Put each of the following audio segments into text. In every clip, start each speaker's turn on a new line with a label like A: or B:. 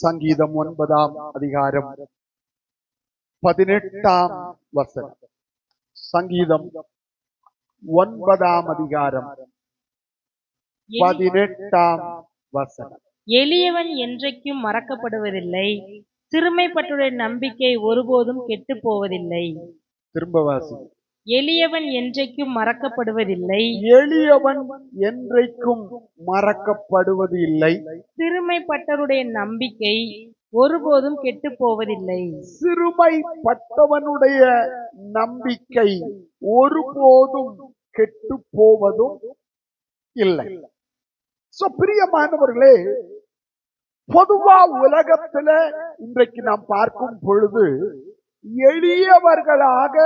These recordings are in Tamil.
A: சங்கீதம் 9ஆம் அதிகாரம் 18ஆம் வசனம். சங்கீதம் 9ஆம் அதிகாரம் 18ஆம் வசனம்.
B: எளியவன் என்றைக்கும் மறக்கப்படுவதில்லை, சிறுமைப்பட்டவருடைய நம்பிக்கை ஒருபோதும் கெட்டு போவதில்லை.
A: திரும்ப வாசி.
B: எளியவன் என்றைக்கும் மறக்கப்படுவதில்லை,
A: எளியவன் என்றைக்கும் மறக்கப்படுவது இல்லை,
B: சிறுமைப்பட்டவருடைய நம்பிக்கை ஒருபோதும் கெட்டு போவதில்லை.
A: சிறுமைப்பட்டவனுடைய நம்பிக்கை ஒருபோதும் கெட்டு போவதும் இல்லை. பிரியமானவர்களே, பொதுவா உலகத்துல இன்றைக்கு நாம் பார்க்கும் பொழுது எளியவர்களாக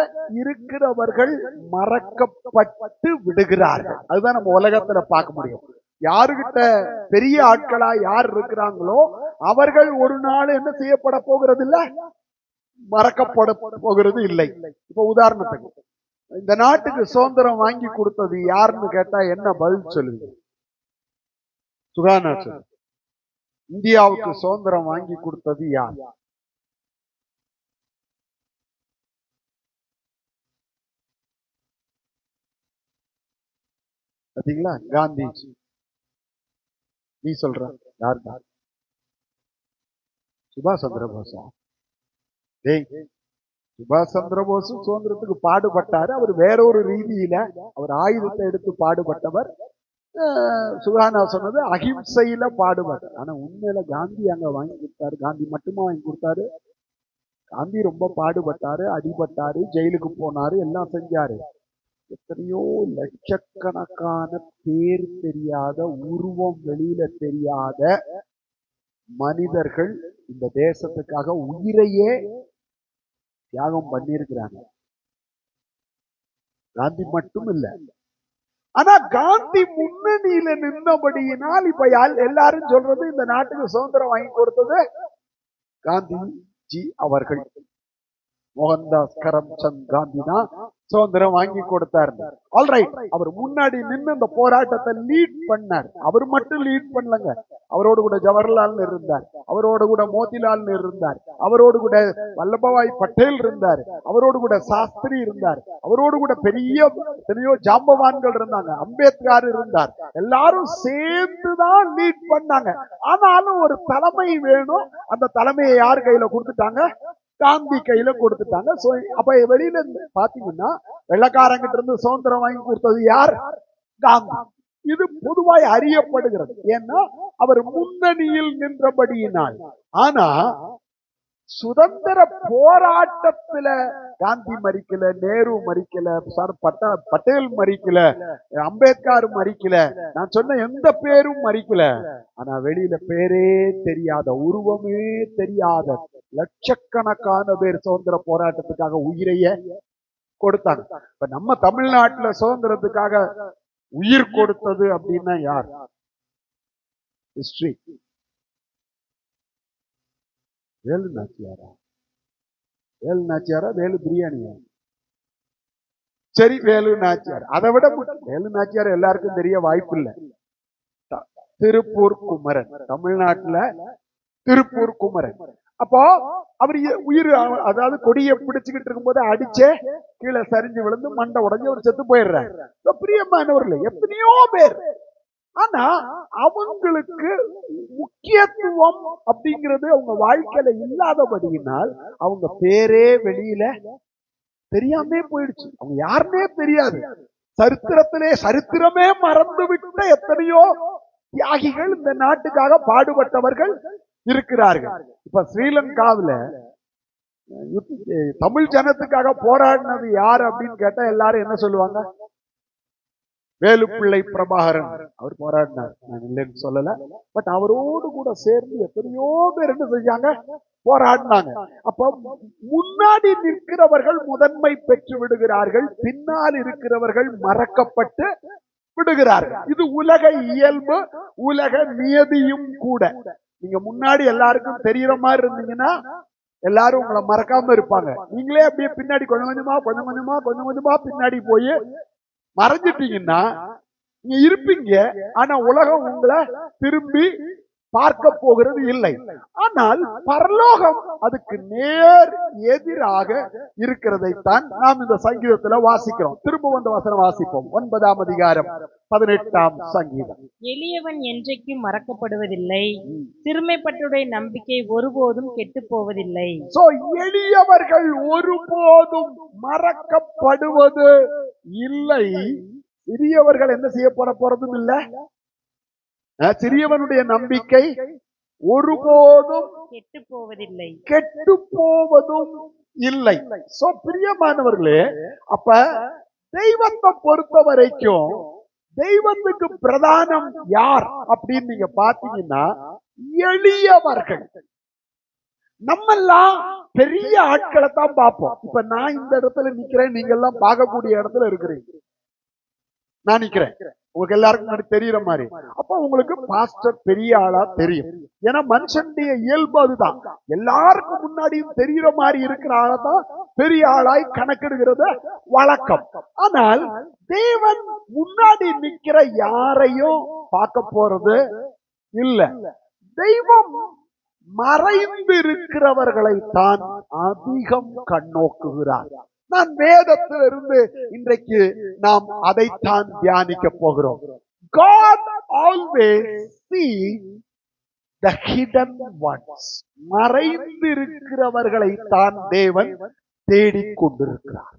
A: இருக்கிறவர்கள் மறக்கப்பட்டு விடுகிறார்கள். அதுதான் நம்ம உலகத்துல பார்க்க முடியும். யாருகிட்ட பெரிய ஆட்களா யார் இருக்கிறாங்களோ அவர்கள் ஒரு நாள் என்ன செய்யப்பட போகிறது இல்ல, மறக்கப்பட போகிறது இல்லை. இப்ப உதாரணத்துக்கு இந்த நாட்டுக்கு சுதந்திரம் வாங்கி கொடுத்தது யாருன்னு கேட்டா என்ன பதில் சொல்லுங்க? சுகாதார இந்தியாவுக்கு சுதந்திரம் வாங்கி கொடுத்தது யார்? பாத்தீங்களா? காந்திஜி. நீ சொல்ற யார்? சுபாஷ் சந்திர போஸா? சுபாஷ் சந்திர போஸ் சுதந்திரத்துக்கு பாடுபட்டாரு. அவர் வேறொரு ரீதியில அவர் ஆயுதத்தை எடுத்து பாடுபட்டவர். சுகானா சொன்னது அகிம்சையில பாடுபட்டார். ஆனா உண்மையில காந்தி அங்க வாங்கி கொடுத்தாரு. காந்தி மட்டுமா வாங்கி கொடுத்தாரு? காந்தி ரொம்ப பாடுபட்டாரு, அடிபட்டாரு, ஜெயிலுக்கு போனாரு, எல்லாம் செஞ்சாரு. எத்தனையோ லட்சக்கணக்கான பேர் தெரியாத, உருவம் வெளியில தெரியாத மனிதர்கள் இந்த தேசத்துக்காக உயிரையே தியாகம் பண்ணியிருக்கிறாங்க. காந்தி மட்டும் இல்ல. ஆனா காந்தி முன்னணியில நின்றபடியினால் இப்ப எல்லாரும் சொல்றது இந்த நாட்டுக்கு சுதந்திரம் வாங்கி கொடுத்தது காந்திஜி அவர்கள். மோகன்தாஸ் கரம்சந்த் காந்தி தான் சுதந்திரம் வாங்கி கொடுத்தார். ஆல்ரைட், அவர் முன்னாடி நின்று இந்த போராட்டத்தை லீட் பண்ணார். அவர் மட்டும் லீட் பண்ணலங்க. அவரோடு கூட ஜவஹர்லால் இருந்தார், அவரோடு கூட மோதிலால் இருந்தார், அவரோடு கூட வல்லபாய் பட்டேல் இருந்தார், அவரோடு கூட சாஸ்திரி இருந்தார், அவரோடு கூட பெரிய ஜாம்பவான்கள் இருந்தாங்க, அம்பேத்கர் இருந்தார். எல்லாரும் சேர்ந்துதான் லீட் பண்ணாங்க. ஆனாலும் ஒரு தலைமை வேணும். அந்த தலைமையை யார் கையில கொடுத்துட்டாங்க? காந்தி கையில கொடுத்துட்டாங்க. அப்ப வெளியில பாத்தீங்கன்னா வெள்ளக்காரங்கிட்ட இருந்து சுதந்திரம் வாங்கி கொடுத்தது யார்? காந்தி. இது பொதுவாய் அறியப்படுகிறது. ஏன்னா அவர் முன்னணியில் நின்றபடியினால். ஆனா சுதந்திர போராட்டத்துல காந்தி மறிக்கல, நேரு மறிக்கல, பட்டேல் மறிக்கல, அம்பேத்கர் மறிக்கல, நான் சொன்ன எந்த பேரும் மறிக்கல. ஆனா வெளியில பேரே தெரியாத, உருவமே தெரியாத லட்சக்கணக்கான பேர் சுதந்திர போராட்டத்துக்காக உயிரைய கொடுத்தாங்க. இப்ப நம்ம தமிழ்நாட்டுல சுதந்திரத்துக்காக உயிர் கொடுத்தது அப்படின்னா யார்? ஹிஸ்டரி. வேலு நாச்சியாரா? வேலு நாச்சியாரா? வேலு பிரியாணியா? சரி, வேலு நாச்சியார். அதை விட வேலு நாச்சியார் எல்லாருக்கும் தெரிய வாய்ப்பு இல்லை. திருப்பூர் குமரன், தமிழ்நாட்டுல திருப்பூர் குமரன். அப்போ அவர் உயிர், அதாவது கொடியை பிடிச்சுக்கிட்டு இருக்கும்போது அடிச்சே கீழே சரிஞ்சு விழுந்து மண்டை உடஞ்சு ஒரு செத்து போயிடுறாரு. பிரியமானவர்களே, எத்தனையோ பேர். ஆனா அவங்களுக்கு முக்கியத்துவம் அப்படிங்கிறது அவங்க வாழ்க்கையில இல்லாதபடியினால் அவங்க பேரே வெளியில தெரியாமே போயிடுச்சு. அவங்க யாருன்னே தெரியாது. சரித்திரமே மறந்து விட்ட எத்தனையோ தியாகிகள் இந்த நாட்டுக்காக பாடுபட்டவர்கள் இருக்கிறார்கள். இப்ப ஸ்ரீலங்காவில தமிழ் ஜனத்துக்காக போராடினது யார் அப்படின்னு கேட்டா எல்லாரும் என்ன சொல்லுவாங்க? வேலுப்பிள்ளை பிரபாகரன். அவர் போராடினார், நான் இல்லைன்னு சொல்லல. பட் அவரோடு கூட சேர்ந்து எத்தனையோ பேர் என்ன செஞ்சாங்க? போராடினாங்க. அப்ப முன்னாடி நிற்கிறவர்கள் முதன்மை பெற்று விடுகிறார்கள், பின்னால் இருக்கிறவர்கள் மறக்கப்பட்டு விடுகிறார்கள். இது உலக இயல்பு, உலக நியதியும் கூட. நீங்க முன்னாடி எல்லாருக்கும் தெரியற மாதிரி இருந்தீங்கன்னா எல்லாரும் உங்களை மறக்காம இருப்பாங்க. நீங்களே அப்படியே பின்னாடி கொஞ்சம் கொஞ்சமா பின்னாடி போய் மறைஞ்சிட்டீங்கன்னா நீங்க இருப்பீங்க. ஆனா உலகம் உங்களை திரும்பி பார்க்க போகிறது இல்லை. ஆனால் பரலோகம் அதுக்கு நேர் எதிராக இருக்கிறதைத்தான் நாம் இந்த சங்கீதத்துல வாசிக்கிறோம். திரும்ப வந்து வசனம் வாசிப்போம். 9ஆம் அதிகாரம் 18ஆம் சங்கீதம்.
B: எளியவன் என்றைக்கும் மறக்கப்படுவதில்லை, சிறுமைப்பட்டவருடைய நம்பிக்கை ஒருபோதும் கெட்டு போவதில்லை.
A: சோ எளியவர்கள் ஒருபோதும் மறக்கப்படுவது இல்லை. சிறியவர்கள் என்ன செய்ய போறதும் இல்ல. சிறியவனுடைய நம்பிக்கை ஒருபோதும்
B: கெட்டு போவதில்லை,
A: கெட்டு போவதும் இல்லை. சோ பிரியமானவர்களே, அப்ப தெய்வத்தை பொறுத்த வரைக்கும் தெய்வத்துக்கு பிரதானம் யார் அப்படின்னு நீங்க பாத்தீங்கன்னா எளியவர்கள். நம்மெல்லாம் பெரிய ஆட்களை தான் பார்ப்போம். இப்ப நான் இந்த இடத்துல நிக்கிறேன், நீங்க எல்லாம் பார்க்கக்கூடிய இடத்துல இருக்கிறீங்க. நான் நிக்கிறேன், உங்களுக்கு எல்லாருக்கும் தெரியுற மாதிரி. அப்ப உங்களுக்கு பாஸ்டர் பெரிய ஆளா தெரியும். ஏன்னா மனுஷனுடைய இயல்பு அதுதான். எல்லாருக்கும் முன்னாடியும் தெரியுற மாதிரி இருக்கிற ஆளதான் பெரிய ஆளாய் கணக்கெடுக்கிறது வழக்கம். ஆனால் தேவன் முன்னாடி நிக்கிற யாரையும் பார்க்க போறது இல்ல. தெய்வம் மறைந்து இருக்கிறவர்களைத்தான் அதிகம் கண்ணோக்குகிறார். நான் வேதத்திலிருந்து இன்றைக்கு நாம் அதைத்தான் தியானிக்க போகிறோம். God always sees the hidden ones. மறைந்து இருக்கிறவர்களைத்தான் தேவன் தேடிக்கொண்டிருக்கிறார்.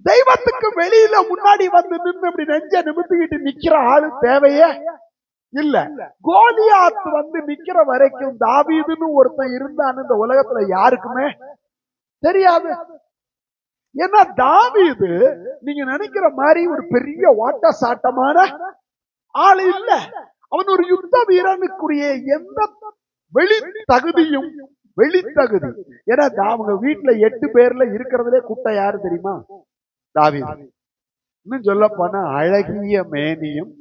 A: தெய்வத்துக்கு வெளியில முன்னாடி வந்து நின்று இப்படி நெஞ்ச நிமித்திக்கிட்டு நிக்கிற ஆளு தேவையே இல்ல. கோலியாத் வந்து நிக்கிற வரைக்கும் தாவீதுன்னு ஒருத்தன் இருந்தான்னு இந்த உலகத்துல யாருக்குமே தெரியாது. ஏன்னா தாவீது நீங்க நினைக்கிற மாதிரி ஒரு பெரிய வாட்ட சாட்டமான ஆள் இல்ல. அவன் ஒரு யுத்த வீரனுக்குரிய எந்த வெளி தகுதி. ஏன்னா அவங்க வீட்டுல 8 பேர்ல இருக்கிறதுலே குட்டை யாரு தெரியுமா? தாவீது. இன்னும் சொல்ல போனா அழகிய மேனியும்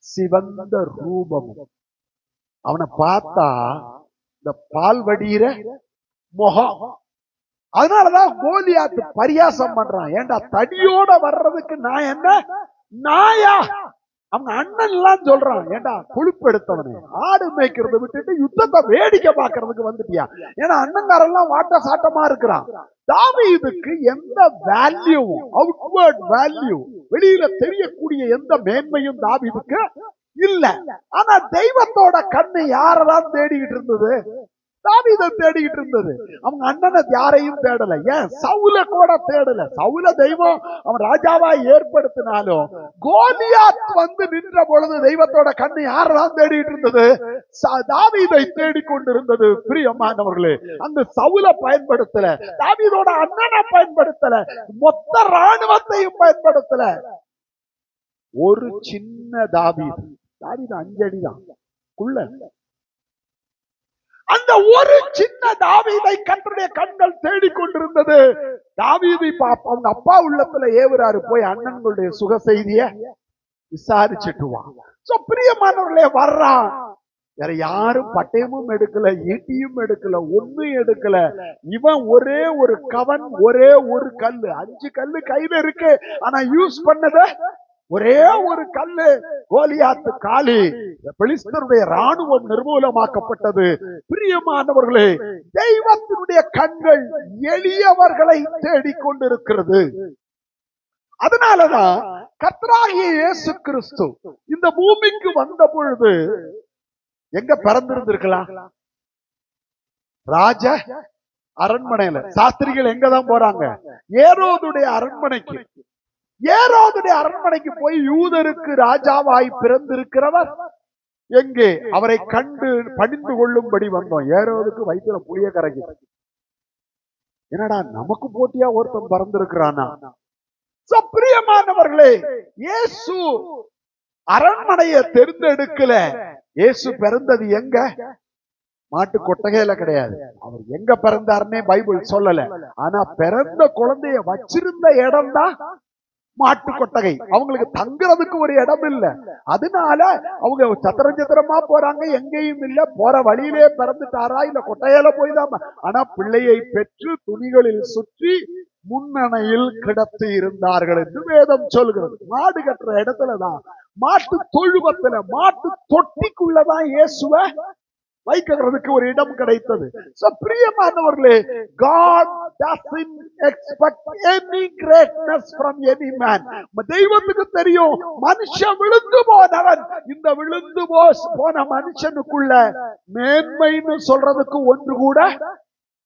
A: சிவந்த ரூபமும். அவனை பார்த்தா இந்த பால் வடிகிற முகம். அதனாலதான் கோலியாத்து பரியாசம் பண்றான். ஏண்டா தடியோட வர்றதுக்கு நான் என்ன நாயா? அவங்க அண்ணன் எல்லாம் சொல்றான், ஏண்டா கொழுப்பு எடுத்தவனே, ஆடு மேய்க்கிறத விட்டுட்டு யுத்தத்தை வேடிக்கை பார்க்கறதுக்கு வந்துட்டியா? ஏன்னா அண்ணங்காரெல்லாம் வாட்ட சாட்டமா இருக்கிறான். தாவீதுக்கு எந்த வேல்யூவும், அவுட்வர்ட் வேல்யூ, வெளியில தெரியக்கூடிய எந்த மேன்மையும் தாவீதுக்கு இல்ல. ஆனா தெய்வத்தோட கண்ணு யாரெல்லாம் தேடிக்கிட்டு இருந்தது? தாவீதை தேடிக்கிட்டு இருந்தது. அவங்க அண்ணனை யாரையும் தேடல. ஏன் சவுல கூட தேடல. சவுல தெய்வம் அவன் ராஜாவா ஏற்படுத்தினாலும் கோலியாத் வந்து நின்ற பொழுது தெய்வத்தோட கண்ணு யாரெல்லாம் தேடிட்டு இருந்தது? தாவீதை தேடிக்கொண்டிருந்தது. பிரியமானவர்களே, அந்த சவுல பயன்படுத்தல, தாவீதோட அண்ணனை பயன்படுத்தல, மொத்த ராணுவத்தையும் பயன்படுத்தல. ஒரு சின்ன தாவீது 5 அடிதான் குள்ள. அந்த ஒரு சின்ன தாவீதை கர்த்தருடைய கண்கள் தேடிக்கொண்டிருந்தது. தாவீது அவங்க அப்பா உள்ளத்துல ஏவுறாரு, போய் அண்ணன்களுடைய சுக செய்திய விசாரிச்சுட்டு வா. பிரியமானவர்களே, வர்றான். வேற யாரும் பட்டயமும் எடுக்கல, ஈட்டியும் எடுக்கல, ஒண்ணும் எடுக்கல. இவன் ஒரே ஒரு கவன், ஒரே ஒரு கல்லு. 5 கல்லு கையில இருக்கு, ஆனா யூஸ் பண்ணத ஒரே ஒரு கல்லு. கோலியாத்து காலி. பெலிஸ்தருடைய ராணுவம் நிர்மூலமாக்கப்பட்டது. பிரியமானவர்களே, தெய்வத்தினுடைய கண்கள் எளியவர்களை தேடிக்கொண்டிருக்கிறது. அதனாலதான் கர்த்தராகிய இயேசு கிறிஸ்து இந்த பூமிக்கு வந்த பொழுது எங்க பிறந்திருந்திருக்கலாம்? ராஜ அரண்மனையில. சாஸ்திரிகள் எங்கதான் போறாங்க? ஏரோதுடைய அரண்மனைக்கு. ஏரோதுடைய அரண்மனைக்கு போய் யூதருக்கு ராஜாவாய் பிறந்திருக்கிறவர் எங்கே? அவரை கண்டு பணிந்து கொள்ளும்படி வந்தோம். ஏரோதுக்கு வயிற்றுல புளிய கரைக்கு. என்னடா நமக்கு போட்டியா ஒருத்தன் பிறந்திருக்கிறானா? பிரியமானவர்களே, இயேசு அரண்மனையை தேர்ந்தெடுக்கல. இயேசு பிறந்தது எங்க? மாட்டு கொட்டகையில கிடையாது. அவர் எங்க பிறந்தாருன்னே பைபிள் சொல்லல. ஆனா பிறந்த குழந்தைய வச்சிருந்த இடம் தான் மாட்டு கொட்டகை. அவங்களுக்கு தங்குறதுக்கு ஒரு இடம் இல்ல. அதனால அவங்க சத்திரமா போறாங்க, எங்கேயும் இல்ல. போற வழியிலே பிறந்துட்டாரா இல்ல கொட்டையில போய்தான். ஆனா பிள்ளையை பெற்று துணிகளில் சுற்றி முன்னணையில் கிடத்தி இருந்தார்கள் என்று வேதம் சொல்கிறது. மாடு கட்டுற இடத்துலதான் மாட்டு தொழுவத்துல மாட்டு தொட்டிக்குள்ளதான் இயேசுவ வைக்கிறதுக்கு ஒரு இடம் கிடைத்தது. பிரியமானவர்களே, God doesn't expect any greatness from any man. தெய்வத்துக்கு தெரியும் மனுஷன் விழுந்து போனவன், இந்த விழுந்து போன மனுஷனுக்குள்ள மேன்மைன்னு சொல்றதுக்கு ஒன்று கூட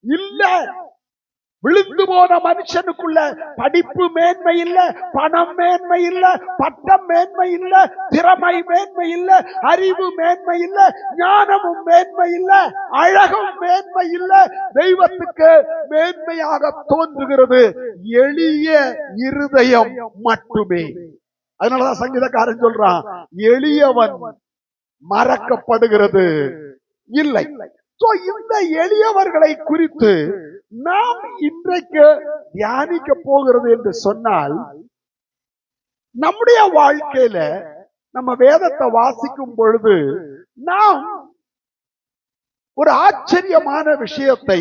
A: இல்ல. விழுந்து போன மனுஷனுக்குள்ள படிப்பு மேன்மை இல்ல, பணம் மேன்மை இல்ல, பட்டம் மேன்மை இல்ல, திறமை மேன்மை இல்ல, அறிவு மேன்மை இல்ல, ஞானமும் மேன்மை இல்ல, அழகும் மேன்மை இல்ல. தெய்வத்துக்கு மேன்மையாக தோன்றுகிறது எளிய இருதயம் மட்டுமே. அதனாலதான் சங்கீதக்காரன் சொல்றான், எளியவன் மறக்கப்படுகிறது இல்லை. இந்த எளியவர்களை குறித்து நாம் இன்றைக்கு தியானிக்க போகிறது என்று சொன்னால், நம்முடைய வாழ்க்கையில நம்ம வேதத்தை வாசிக்கும் பொழுது நாம் ஒரு ஆச்சரியமான விஷயத்தை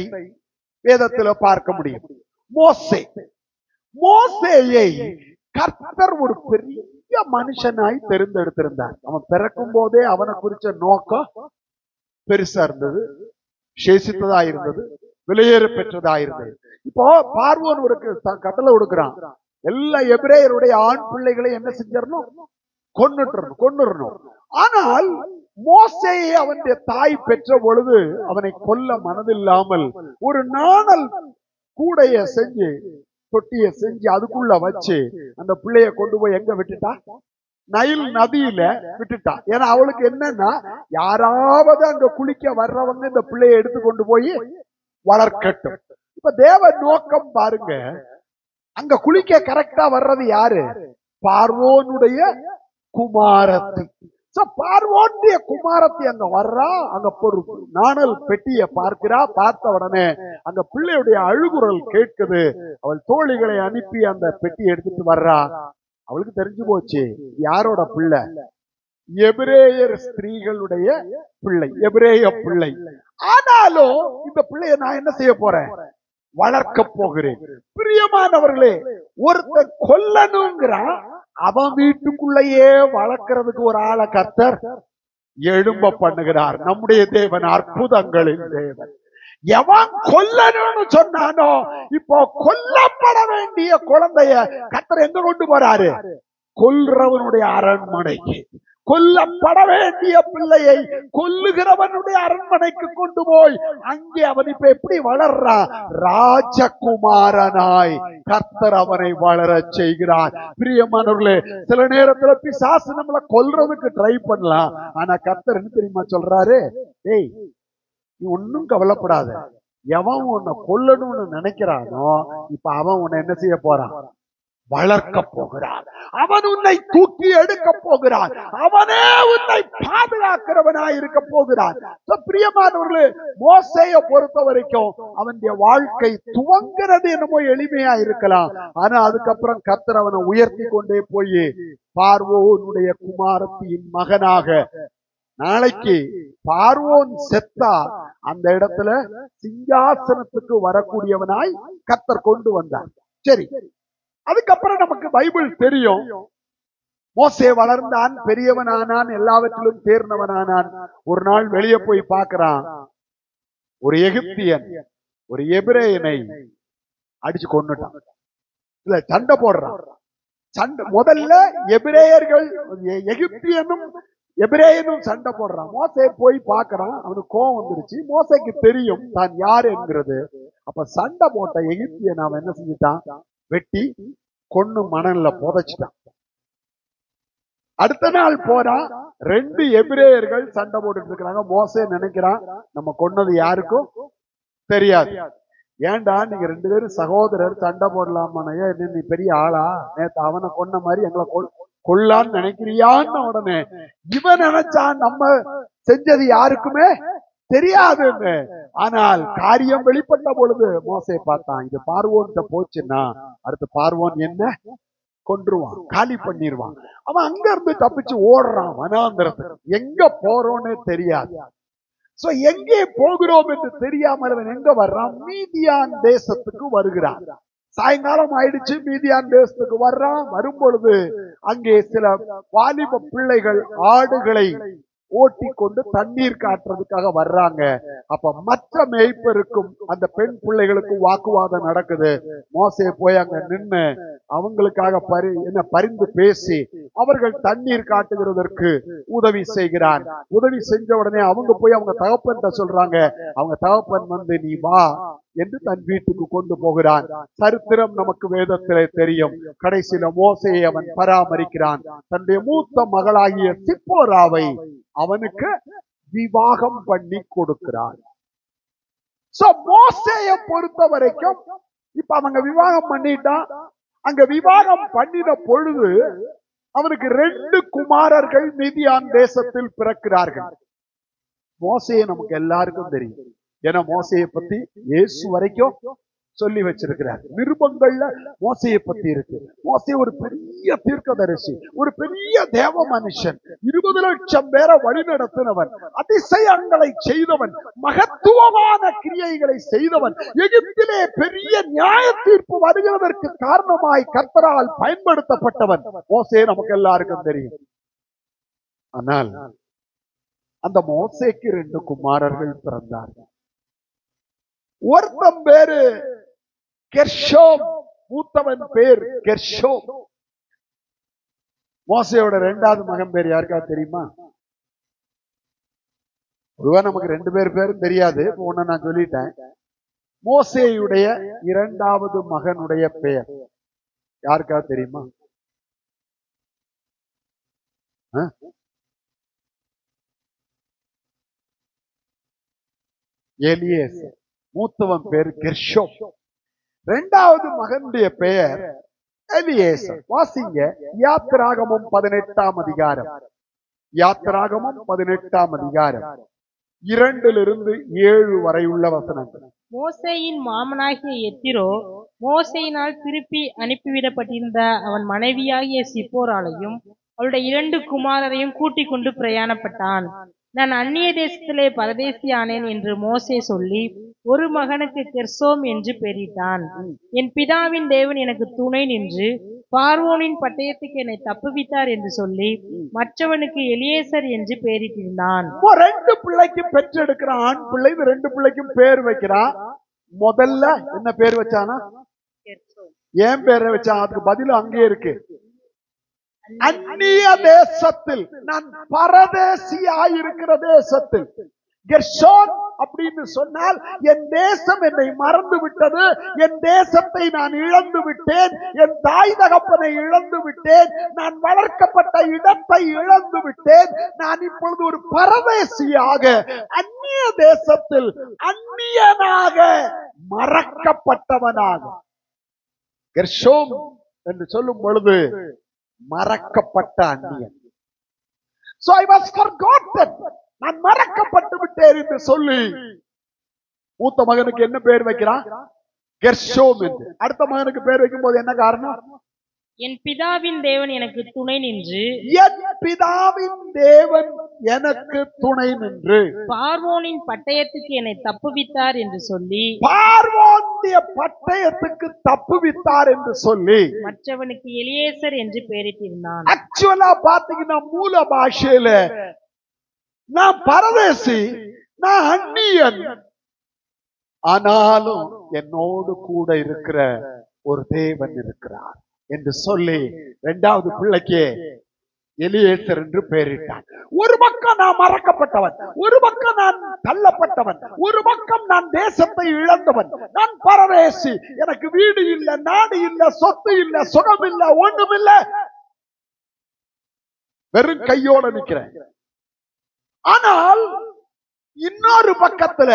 A: வேதத்தில் பார்க்க முடியும். மோசேயை கர்த்தர் ஒரு பெரிய மனுஷனாய் தெரிந்தெடுத்திருந்தார். அவன் பிறக்கும் போதே அவனை குறிச்ச நோக்கம் பெருசா இருந்தது, சேசித்ததா இருந்தது, விலையேற பெற்றதா இருந்தது. இப்போ பார்வோன் ஒரு கட்டளை கொடுக்கிறான், எல்லா எபிரேயருடைய ஆண் பிள்ளைகளை என்ன செஞ்சிடணும், கொன்னுடணும். ஆனால் மோசேயை அவனுடைய தாய் பெற்ற பொழுது அவனை கொல்ல மனதில்லாமல் ஒரு நாணல் கூடைய செஞ்சு தொட்டிய செஞ்சு அதுக்குள்ள வச்சு அந்த பிள்ளைய கொண்டு போய் எங்க விட்டுட்டா, நைல் நதியில விட்டுட்டா. ஏன்னா அவளுக்கு என்னன்னா, யாராவது அங்க குளிக்க வர்றவங்க இந்த பிள்ளைய எடுத்து கொண்டு போய் வளர்க்கட்டும். இப்ப தேவ நோக்கம் பாருங்க, அங்க குளிக்க கரெக்டா வர்றது யாரு, பார்வோனுடைய குமாரத்தி. பார்வோனுடைய குமாரத்தி அங்க வர்றா, அங்க ஒரு நாணல் பெட்டிய பார்க்கிறா. பார்த்த உடனே அந்த பிள்ளையுடைய அழுகுரல் கேட்குது. அவள் தோழிகளை அனுப்பி அந்த பெட்டி எடுத்துட்டு வர்றா. அவளுக்கு தெரிஞ்சு போச்சு யாரோட பிள்ளை, எபிரேயர் ஸ்திரீகளுடைய பிள்ளை, எபிரேய பிள்ளை. ஆனாலும் இந்த பிள்ளைய நான் என்ன செய்ய போறேன், வளர்க்க போகிறேன். பிரியமானவர்களே, ஒருத்தர் கொல்லணுங்கிறான், அவன் வீட்டுக்குள்ளேயே வளர்க்கிறதுக்கு ஒரு ஆளை கர்த்தர் எழும்ப பண்ணுகிறார். நம்முடைய தேவன் அற்புதங்களின் தேவன். எவன் கொல்லணும்னு சொன்னானோ, இப்போ கொல்லப்பட வேண்டிய குழந்தைய கர்த்தர் எங்க கொண்டு போறாரு, கொல்றவனுடைய அரண்மனைக்கு. கொல்லப்பட வேண்டிய பிள்ளையை கொல்லுகிறவனுடைய அரண்மனைக்கு கொண்டு போய் அங்கே அவன் இப்ப எப்படி வளர்றான், ராஜகுமாரனாய் கர்த்தர் அவனை வளர செய்கிறார். பிரியமானவர்களே, சில நேரத்துல பிசாசு நம்மளை கொல்றதுக்கு ட்ரை பண்ணலாம். ஆனா கர்த்தர் என்ன தெரியுமா சொல்றாரு, ஏய் நீ ஒன்னும் கவலைப்படாத, எவன் உன்னை கொல்லணும்னு நினைக்கிறானோ இப்ப அவன் உன்னை என்ன செய்ய போறான், வளர்க்க போகிறான். அவன் உன்னை தூக்கி எடுக்க போகிறான். அவனே உன்னை பாதுகாக்கிறவனாய் இருக்க போகிறான். பிரியமானவர்களே, மோசேயை பொறுத்த வரைக்கும் அவனுடைய வாழ்க்கை துவங்கிறது என்னமோ எளிமையா இருக்கலாம். ஆனா அதுக்கப்புறம் கர்த்தர் அவனை உயர்த்தி கொண்டே போய் பார்வோனுடைய குமாரத்தியின் மகனாக, நாளைக்கு பார்வோன் செத்தா அந்த இடத்துல சிங்காசனத்துக்கு வரக்கூடியவனாய் கர்த்தர் கொண்டு வந்தார். சரி, அதுக்கப்புறம் நமக்கு பைபிள் தெரியும், மோசே வளர்ந்தான், பெரியவனானான், எல்லாவற்றிலும் தேர்ந்தவனானான். ஒரு நாள் வெளியே போய் பார்க்கிறான், ஒரு எகிப்தியன் ஒரு எபிரேயனை அடிச்சு கொன்னுட்டான். இல்ல, சண்டை போடுறான். சண்டை முதல்ல எபிரேயர்கள், எகிப்தியனும் எபிரேயனும் சண்டை போடுறான். மோசே போய் பார்க்கிறான், அவனுக்கு கோபம் வந்துருச்சு. மோசேக்கு தெரியும் தான் யாரு என்கிறது. அப்ப சண்டை போட்ட எகிப்தியன் அவன் என்ன செஞ்சுட்டான், வெட்டி கொன்னு மணல்ல புதைச்சிட்டான். அடுத்த நாள் போறா, 2 எபிரேயர்கள் சண்டை போட்டுட்டு இருக்கிறாங்க. மோசே நினைக்கிறான், நம்ம கொன்னது யாருக்கும் தெரியாது. ஏன்டா நீங்க 2 பேரும் சகோதரர், சண்டை போடலாமா, நீ பெரிய ஆளா, நேத்து அவனை கொன்ன மாதிரி எங்களை கொல்லான்னு நினைக்கிறியான்னு உடனே இவன் நினைச்சான் நம்ம செஞ்சது யாருக்குமே தெரியாதுன்னு. ஆனால் காரியம் வெளிப்பட்ட பொழுது மோசே பார்த்தான், இது பார்வோன்ட்ட போச்சுன்னா அடுத்து பார்வோன் என்ன கொன்றுவான், காலி பண்ணிடுவான். அவன் அங்க இருந்து தப்பிச்சு ஓடுறான் வனாந்திரத்துக்கு. எங்க போறோன்னு தெரியாது. சோ எங்கே போகிறோம் என்று தெரியாமல் அவன் எங்க வர்றான், மீதியான் தேசத்துக்கு வருகிறான். சாயங்காலம் ஆயிடுச்சு, மீதியான் தேசத்துக்கு வர்றான். வரும் பொழுது அங்கே சில வாலிப பிள்ளைகள் ஆடுகளை ஓட்டி கொண்டு தண்ணீர் காட்டுறதுக்காக வர்றாங்க. அப்ப மற்ற மேய்ப்பருக்கும் அந்த பெண் பிள்ளைகளுக்கும் வாக்குவாதம் நடக்குது. மோசே போய் அங்க நின்று அவங்களுக்காக பரிந்து பேசி அவர்கள் தண்ணீர் காட்டுகிறதற்கு உதவி செய்கிறான். உதவி செஞ்ச உடனே அவங்க போய் அவங்க தகப்பன் சொல்றாங்க. அவங்க தகப்பன் நீ வா என்று தன் வீட்டுக்கு கொண்டு போகிறான். சரித்திரம் நமக்கு வேதத்திலே தெரியும். கடைசியில மோசேயை அவன் பராமரிக்கிறான். தன்னுடைய மூத்த மகளாகிய சிப்போராவை அவனுக்கு விவாகம் பண்ணி கொடுக்கிறான். மோசேயை பொறுத்த வரைக்கும் இப்ப அவங்க விவாகம் பண்ணிட்டான். அங்க விவாகம் பண்ணின பொழுது அவனுக்கு 2 குமாரர்கள் மீதியான் தேசத்தில் பிறக்கிறார்கள். மோசேயை நமக்கு எல்லாருக்கும் தெரியும். ஏன்னா மோசையை பத்தி இயேசு வரைக்கும் சொல்லி வச்சிருக்கிறார். நிருபங்கள்ல மோசையை பத்தி இருக்கு. மோசே ஒரு பெரிய தீர்க்கதரிசி, ஒரு பெரிய தேவ மனுஷன், 20 லட்சம் பேரை வழிநடத்தினவன், அதிசயங்களை செய்தவன், மகத்துவமான கிரியைகளை செய்தவன், எகிப்திலே பெரிய நியாய தீர்ப்பு வருகிறதற்கு காரணமாய் கர்த்தரால் பயன்படுத்தப்பட்டவன். மோசே நமக்கு எல்லாருக்கும் தெரியும். ஆனால் அந்த மோசேக்கு 2 குமாரர்கள் பிறந்தார்கள். ஒருத்தன் பேரு கெர்ஷோம், மூத்தவன் பேர் கெர்ஷோம். மோசேயோட 2வது மகன் பேர் யாருக்காவது தெரியுமா? பொதுவா நமக்கு 2 பேரும் தெரியாது. ஒண்ணு நான் சொல்லிட்டேன். மோசேயுடைய 2வது மகனுடைய பெயர் யாருக்காவது தெரியுமா? எலியேசர். மூத்தவன் பேர் கெர்ஷோம். 2வது மகனுடைய பெயர் எலியேசர். வாசிங்க யாத்திராகமம் 18ஆம் அதிகாரம். யாத்திராகமம் 18ஆம் அதிகாரம் 2 7 வரை உள்ள வசனங்கள்.
B: மோசேயின் மாமனாகிய எத்திரோ மோசேயினால் திருப்பி அனுப்பிவிடப்பட்டிருந்த அவன் மனைவியாகிய சிப்போராளையும் அவளுடைய 2 குமாரரையும் கூட்டிக் கொண்டு பிரயாணப்பட்டான். நான் அந்நிய தேசத்திலே பரதேசி ஆனேன் என்று மோசே சொல்லி ஒரு மகனுக்கு கெர்சோம் என்று பெயரிட்டான். என் பிதாவின் தேவன் எனக்கு துணை நின்று பார்வோனின் பட்டயத்துக்கு என்னை தப்புவித்தார் என்று சொல்லி மற்றவனுக்கு எலியேசர் என்று பெயரிட்டிருந்தான்.
A: 2 பிள்ளைக்கு பெற்றெடுக்கிற ஆண் பிள்ளை 2 பிள்ளைக்கும் பேர் வைக்கிறான். முதல்ல என்ன பேர் வச்சானா? ஏன் பேரை வச்சான்? அதுக்கு பதில் அங்கே இருக்கு. அந்நிய தேசத்தில், நான் பரதேசியாயிருக்கிற தேசத்தில். கெர்ஷோன் அப்படின்னு சொன்னால் என் தேசம் என்னை மறந்து விட்டது, என் தேசத்தை நான் இழந்து விட்டேன், என் தாய் தகப்பனை இழந்து விட்டேன், நான் வளர்க்கப்பட்ட இடத்தை இழந்து விட்டேன், நான் இப்பொழுது ஒரு பரதேசியாக அந்நிய தேசத்தில் அந்நியனாக மறக்கப்பட்டவனாக. கெர்ஷோம் என்று சொல்லும் பொழுது மறக்கப்பட்ட அந்நியன். So I was forgotten. நான் மறக்கப்பட்டு விட்டேன் என்று சொல்லி மூத்த மகனுக்கு என்ன பேர் வைக்கிறான்? கெர்ஷோம் என்று. அடுத்த மகனுக்கு பேர் வைக்கும் போது என்ன காரணம்?
B: என் பிதாவின் தேவன் எனக்கு துணை நின்று,
A: என் பிதாவின் தேவன் எனக்கு துணை நின்று
B: பார்வோனின் பட்டயத்துக்கு என்னை தப்புவித்தார் என்று சொல்லி,
A: பார்வோனுடைய பட்டயத்துக்கு தப்புவித்தார் என்று சொல்லி
B: மற்றவனுக்கு எலியேசர் என்று பெயரிட்டிருந்தான்.
A: ஆக்சுவலா பாத்தீங்கன்னா மூல பாஷையில நான் பரதேசி, நான் அந்நியன், ஆனாலும் என்னோடு கூட இருக்கிற ஒரு தேவன் இருக்கிறார் என்று சொல்லி 2வது பிள்ளைக்கு எலியேசர் என்று பெயரிட்டான். ஒரு பக்கம் நான் மறக்கப்பட்டவன், ஒரு பக்கம் நான் தள்ளப்பட்டவன், ஒரு பக்கம் நான் தேசத்தை இழந்தவன், நான் பரதேசி, எனக்கு வீடு இல்ல, நாடு இல்ல, சொத்து இல்ல, சுகம் இல்ல, ஒண்ணும் இல்ல, வெறும் கையோட நிக்கிறேன். ஆனால் இன்னொரு பக்கத்துல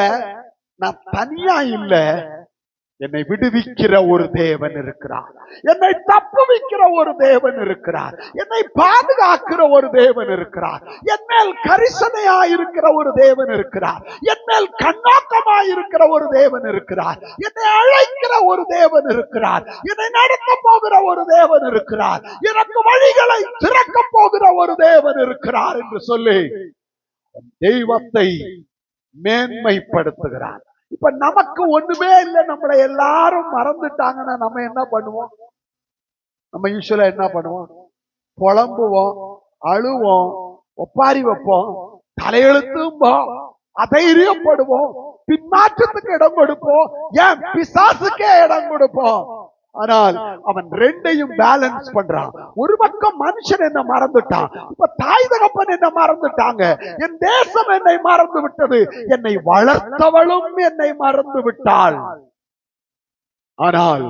A: நான் தனியா இல்ல, என்னை விடுவிக்கிற ஒரு தேவன் இருக்கிறார், என்னை தப்புவிக்கிற ஒரு தேவன் இருக்கிறார், என்னை பாதுகாக்கிற ஒரு தேவன் இருக்கிறார், என் மேல் கரிசனையாயிருக்கிற ஒரு தேவன் இருக்கிறார், என் மேல் கண்ணோக்கமாயிருக்கிற ஒரு தேவன் இருக்கிறார், என்னை அழைக்கிற ஒரு தேவன் இருக்கிறார், என்னை நடத்த போகிற ஒரு தேவன் இருக்கிறார், எனக்கு வழிகளை திறக்க போகிற ஒரு தேவன் இருக்கிறார் என்று சொல்லி தெய்வத்தை மேன்மைப்படுத்துகிறார். இப்ப நமக்கு ஒண்ணுமே இல்லை, நம்மளை எல்லாரும் மறந்துட்டாங்கன்னா நம்ம என்ன பண்ணுவோம்? நம்ம யூஸ்வலா என்ன பண்ணுவோம்? புலம்புவோம், அழுவோம், ஒப்பாரி வைப்போம், தலையெழுத்தும்போம், அதைரியப்படுவோம், பின்மாற்றத்துக்கு இடம் கொடுப்போம், ஏன் பிசாசுக்கே இடம் கொடுப்போம். ஆனால் அவன் ரெண்டையும் பேலன்ஸ் பண்றான். ஒரு பக்கம் மனுஷன் என்ன மறந்துட்டான், இப்ப தாய் தகப்பன் என்ன மறந்துட்டாங்க, என் தேசம் என்னை மறந்து விட்டது, என்னை வளர்த்தவளும் என்னை மறந்து விட்டாள். ஆனால்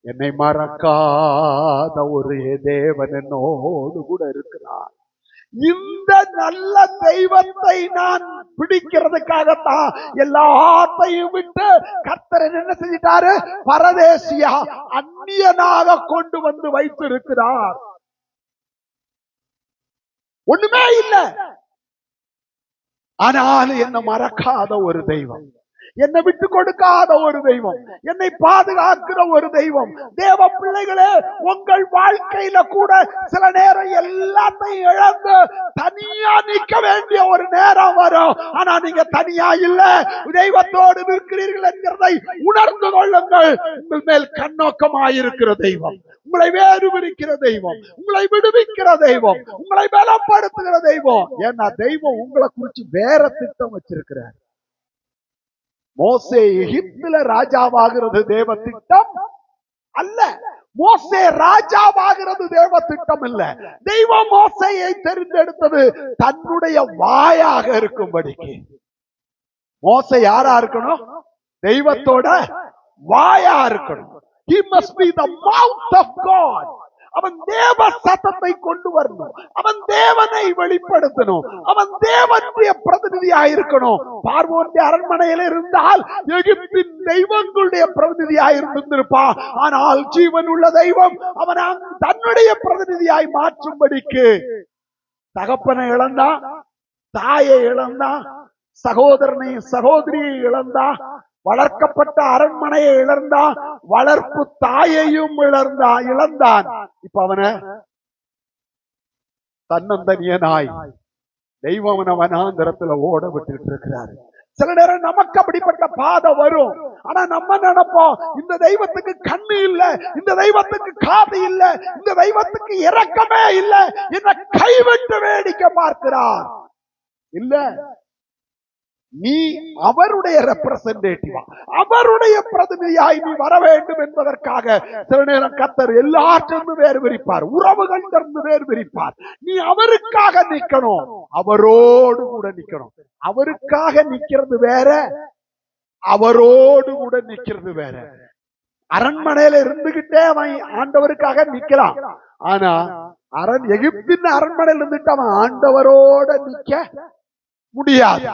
A: என்னை மறக்காத ஒரு தேவன் என்னோடு கூட இருக்கிறார். இந்த நல்ல தெய்வத்தை நான் பிடிக்கிறதுக்காகத்தான் எல்லாத்தையும் விட்டு கர்த்தர் என்ன செஞ்சிட்டாரு? பரதேசியா, அந்நியனாக கொண்டு வந்து வைத்திருக்கிறார். ஒண்ணுமே இல்லை, ஆனால் என்ன மறக்காத ஒரு தெய்வம், என்னை விட்டு கொடுக்காத ஒரு தெய்வம், என்னை பாதுகாக்கிற ஒரு தெய்வம். தேவ பிள்ளைகளே, உங்கள் வாழ்க்கையில கூட சில நேரம் எல்லாத்தையும் இழந்து தனியா நிற்க வேண்டிய ஒரு நேரம் வரும். ஆனா நீங்க தனியா இல்ல, தெய்வத்தோடு இருக்கிறீர்கள் என்கிறதை உணர்ந்து கொள்ளுங்கள். உங்கள் மேல் கண்ணோக்கமாயிருக்கிற தெய்வம், உங்களை வேறு பிரிக்கிற தெய்வம், உங்களை விடுவிக்கிற தெய்வம், உங்களை பலப்படுத்துகிற தெய்வம். ஏன்னா தெய்வம் உங்களை குறிச்சு வேற திட்டம் வச்சிருக்கிறார். மோசே எகிப்துல ராஜாவாகிறது தேவ திட்டம் அல்ல. மோசே ராஜாவாகிறது தேவ திட்டம் இல்ல. தெய்வம் மோசேயை தெரிந்தெடுத்தது தன்னுடைய வாயாக இருக்கும்படிக்கு. மோசே யாரா இருக்கணும்? தெய்வத்தோட வாயா இருக்கணும். He must be the mouth of God. அவன் தேவ சத்தத்தை கொண்டு வரணும், அவன் தேவனை வெளிப்படுத்தணும், அவன் தேவனுடைய பிரதிநிதியாக இருக்கணும். பார்வோனுடைய அரண்மனையில் இருந்தால் எகிப்தின் தெய்வங்களுடைய பிரதிநிதியாக இருந்திருப்பான். ஆனால் ஜீவன் உள்ள தெய்வம் அவன் தன்னுடைய பிரதிநிதியாய் மாற்றும்படிக்கு தகப்பனை இழந்தான், தாயை இழந்தான், சகோதரனை சகோதரியை இழந்தான், வளர்க்கப்பட்ட அரண்மனையை இழந்தான், வளர்ப்பு தாயையும் இழந்தான். இப்ப அவனை தன்னந்தனியனாய் தெய்வம் வனாந்தரத்துல ஓட விட்டுட்டு இருக்கிறாரு. சில நேரம் நமக்கு அப்படிப்பட்ட பாதை வரும். ஆனா நம்ம நினைப்போம், இந்த தெய்வத்துக்கு கண்ணு இல்ல, இந்த தெய்வத்துக்கு காது இல்ல, இந்த தெய்வத்துக்கு இரக்கமே இல்ல, என்ன கைவிட்டு வேடிக்கை பார்க்கிறார். இல்ல, நீ அவருடைய ரெப்ரசன்டேட்டிவா, அவருடைய பிரதிநிதியாய் நீ வர வேண்டும் என்பதற்காக சில நேரம் கர்த்தர் எல்லாற்றிலிருந்து வேறு விரிப்பார், உறவுகள் இருந்து வேறு விரிப்பார். நீ அவருக்காக நிக்கணும், அவரோடு கூட நிக்கணும். அவருக்காக நிக்கிறது வேற, அவரோடு கூட நிக்கிறது வேற. அரண்மனையில இருந்துகிட்டே அவன் ஆண்டவருக்காக நிக்கலாம். ஆனா எகிப்தின் அரண்மனையில இருந்துட்டு அவன் ஆண்டவரோட நிக்க முடியாது.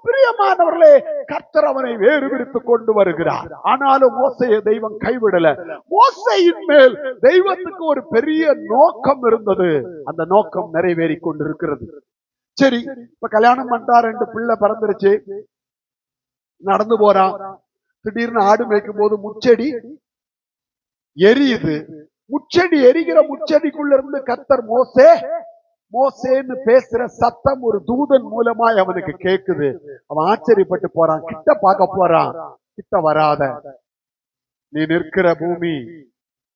A: பிரியமானவர்களே, கர்த்தர் அவனை வேறு விரித்து கொண்டு வருகிறார். ஆனாலும் மோசேயை தெய்வம் கைவிடல. மோசேயின் மேல் தெய்வத்துக்கு ஒரு பெரிய நோக்கம் இருந்தது. அந்த நோக்கம் நிறைவேறி கொண்டிருக்கிறது. சரி, இப்ப கல்யாணம் பண்ணிட்டா, 2 பிள்ளை பிறந்துருச்சு, நடந்து போறான். திடீர்னு ஆடு மேய்க்கும் போது முச்செடி எரியுது. முச்செடி எரிகிற முச்செடிக்குள்ள இருந்து கர்த்தர் மோசே மோசேன்னு பேசுற சத்தம் ஒரு தூதன் மூலமாய் அவனுக்கு கேக்குது. அவன் ஆச்சரியப்பட்டு போறான், கிட்ட பார்க்க போறான். கிட்ட வராத, நீ நிற்கிற பூமி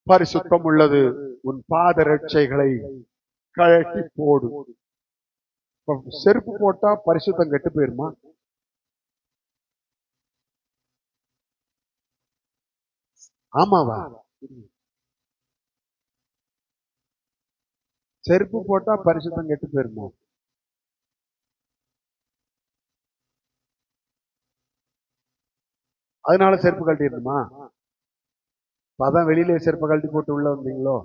A: பரிசுத்தம் உள்ளது, உன் பாதரட்சைகளை கழட்டி போடு. செருப்பு போட்டா பரிசுத்தம் கெட்டு போயிருமா? ஆமாவா? செருப்பு போட்டா பரிசுத்தம் கெட்டு போயிருமா? அதனால செருப்பு கழட்டிடணுமா? அதான் வெளியில செருப்பு கழட்டி போட்டு உள்ள வந்தீங்களோ?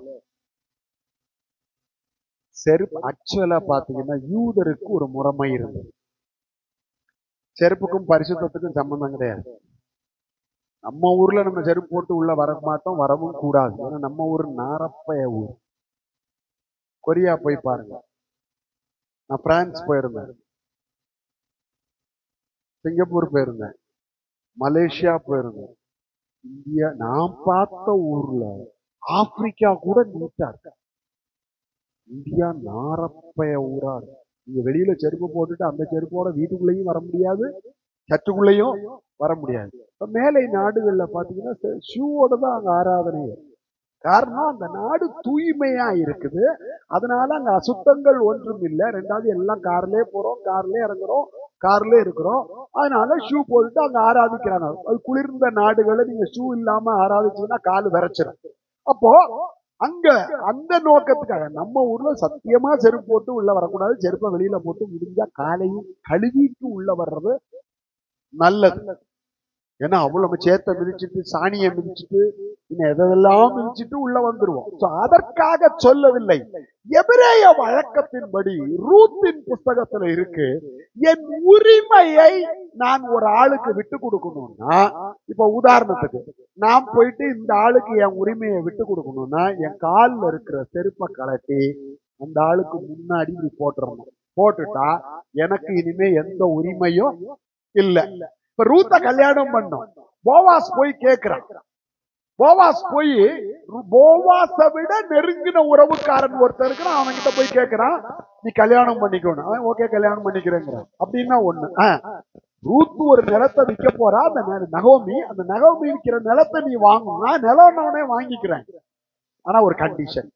A: செருப்பு ஆக்சுவலா பாத்தீங்கன்னா யூதருக்கு ஒரு முறைமை இருந்தது. செருப்புக்கும் பரிசுத்தத்துக்கும் சம்பந்தம் கிடையாது. நம்ம ஊர்ல நம்ம செருப்பு போட்டு உள்ள வர மாட்டோம், வரவும் கூடாது. ஏன்னா நம்ம ஊர் நாரப்பய ஊர். கொரியா போய் பாருங்க, நான் பிரான்ஸ் போயிருந்தேன், சிங்கப்பூர் போயிருந்தேன், மலேசியா போயிருந்தேன், இந்தியா. நான் பார்த்த ஊர்ல ஆப்பிரிக்கா கூட நீட்டா இருக்க. இந்தியா நாரப்பய ஊரா இருக்கு. நீங்க வெளியில செருப்பு போட்டுட்டு அந்த செருப்போட வீட்டுக்குள்ளேயும் வர முடியாது, சர்ச்சுக்குள்ளேயும் வர முடியாது. இப்ப மேலை நாடுகள்ல பாத்தீங்கன்னா ஷூவோட தான் அங்க ஆராதனை. காரணம் அந்த நாடு தூய்மையா இருக்குது. அதனால அங்க அசுத்தங்கள் ஒன்றும் இல்லை. ரெண்டாவது எல்லாம் கார்லயே போறோம், கார்லயே இறங்குறோம், கார்லயே இருக்கிறோம். அதனால ஷூ போட்டுட்டு அங்க ஆராதிக்கிறாங்க. அது குளிர்ந்த நாடுகளை நீங்க ஷூ இல்லாம ஆராதிச்சீங்கன்னா காலு விரைச்சிடும். அப்போ அங்க அந்த நோக்கத்துக்காக நம்ம ஊர்ல சத்தியமா செருப்பு போட்டு உள்ள வரக்கூடாது. செருப்பை வெளியில போட்டு முடிஞ்சா காலையும் கழுவிட்டு உள்ள வர்றது நல்லது. ஏன்னா அவ்வளவு நம்ம சேத்தை மிதிச்சுட்டு சாணியை மிதிச்சுட்டு இன்னும் எதெல்லாம் மிதிச்சுட்டு உள்ள வந்துருவோம். அதற்காக சொல்லவில்லை. எபிரேய வழக்கத்தின்படி ரூத்தின் புஸ்தகத்துல இருக்கு, என் உரிமையை நான் ஒரு ஆளுக்கு விட்டு கொடுக்கணும்னா, இப்ப உதாரணத்துக்கு நான் போயிட்டு இந்த ஆளுக்கு என் உரிமையை விட்டு கொடுக்கணும்னா என் காலில் இருக்கிற செருப்பை கலட்டி அந்த ஆளுக்கு முன்னாடி இப்படி போட்டுறணும். போட்டுட்டா எனக்கு இனிமே எந்த உரிமையும் இல்லை. இப்ப ரூத்த கல்யாணம் பண்ணோம். போவாஸ் போய் கேட்கிறான். போவாஸ் போய் போவாஸை விட நெருங்கின உறவுக்காரன் ஒருத்தர் இருக்கிறான். அவன் கிட்ட போய் கேட்கிறான், நீ கல்யாணம் பண்ணிக்கணும். அவன் ஓகே கல்யாணம் பண்ணிக்கிறேங்கிறான். அப்படின்னா ஒண்ணு, ரூத்து ஒரு நிலத்தை விற்க போறா. அந்த நகோமி அந்த நகோமி விற்கிற நிலத்தை நீ வாங்கணும்னா நிலம்னே வாங்கிக்கிறேன். ஆனா ஒரு கண்டிஷன்,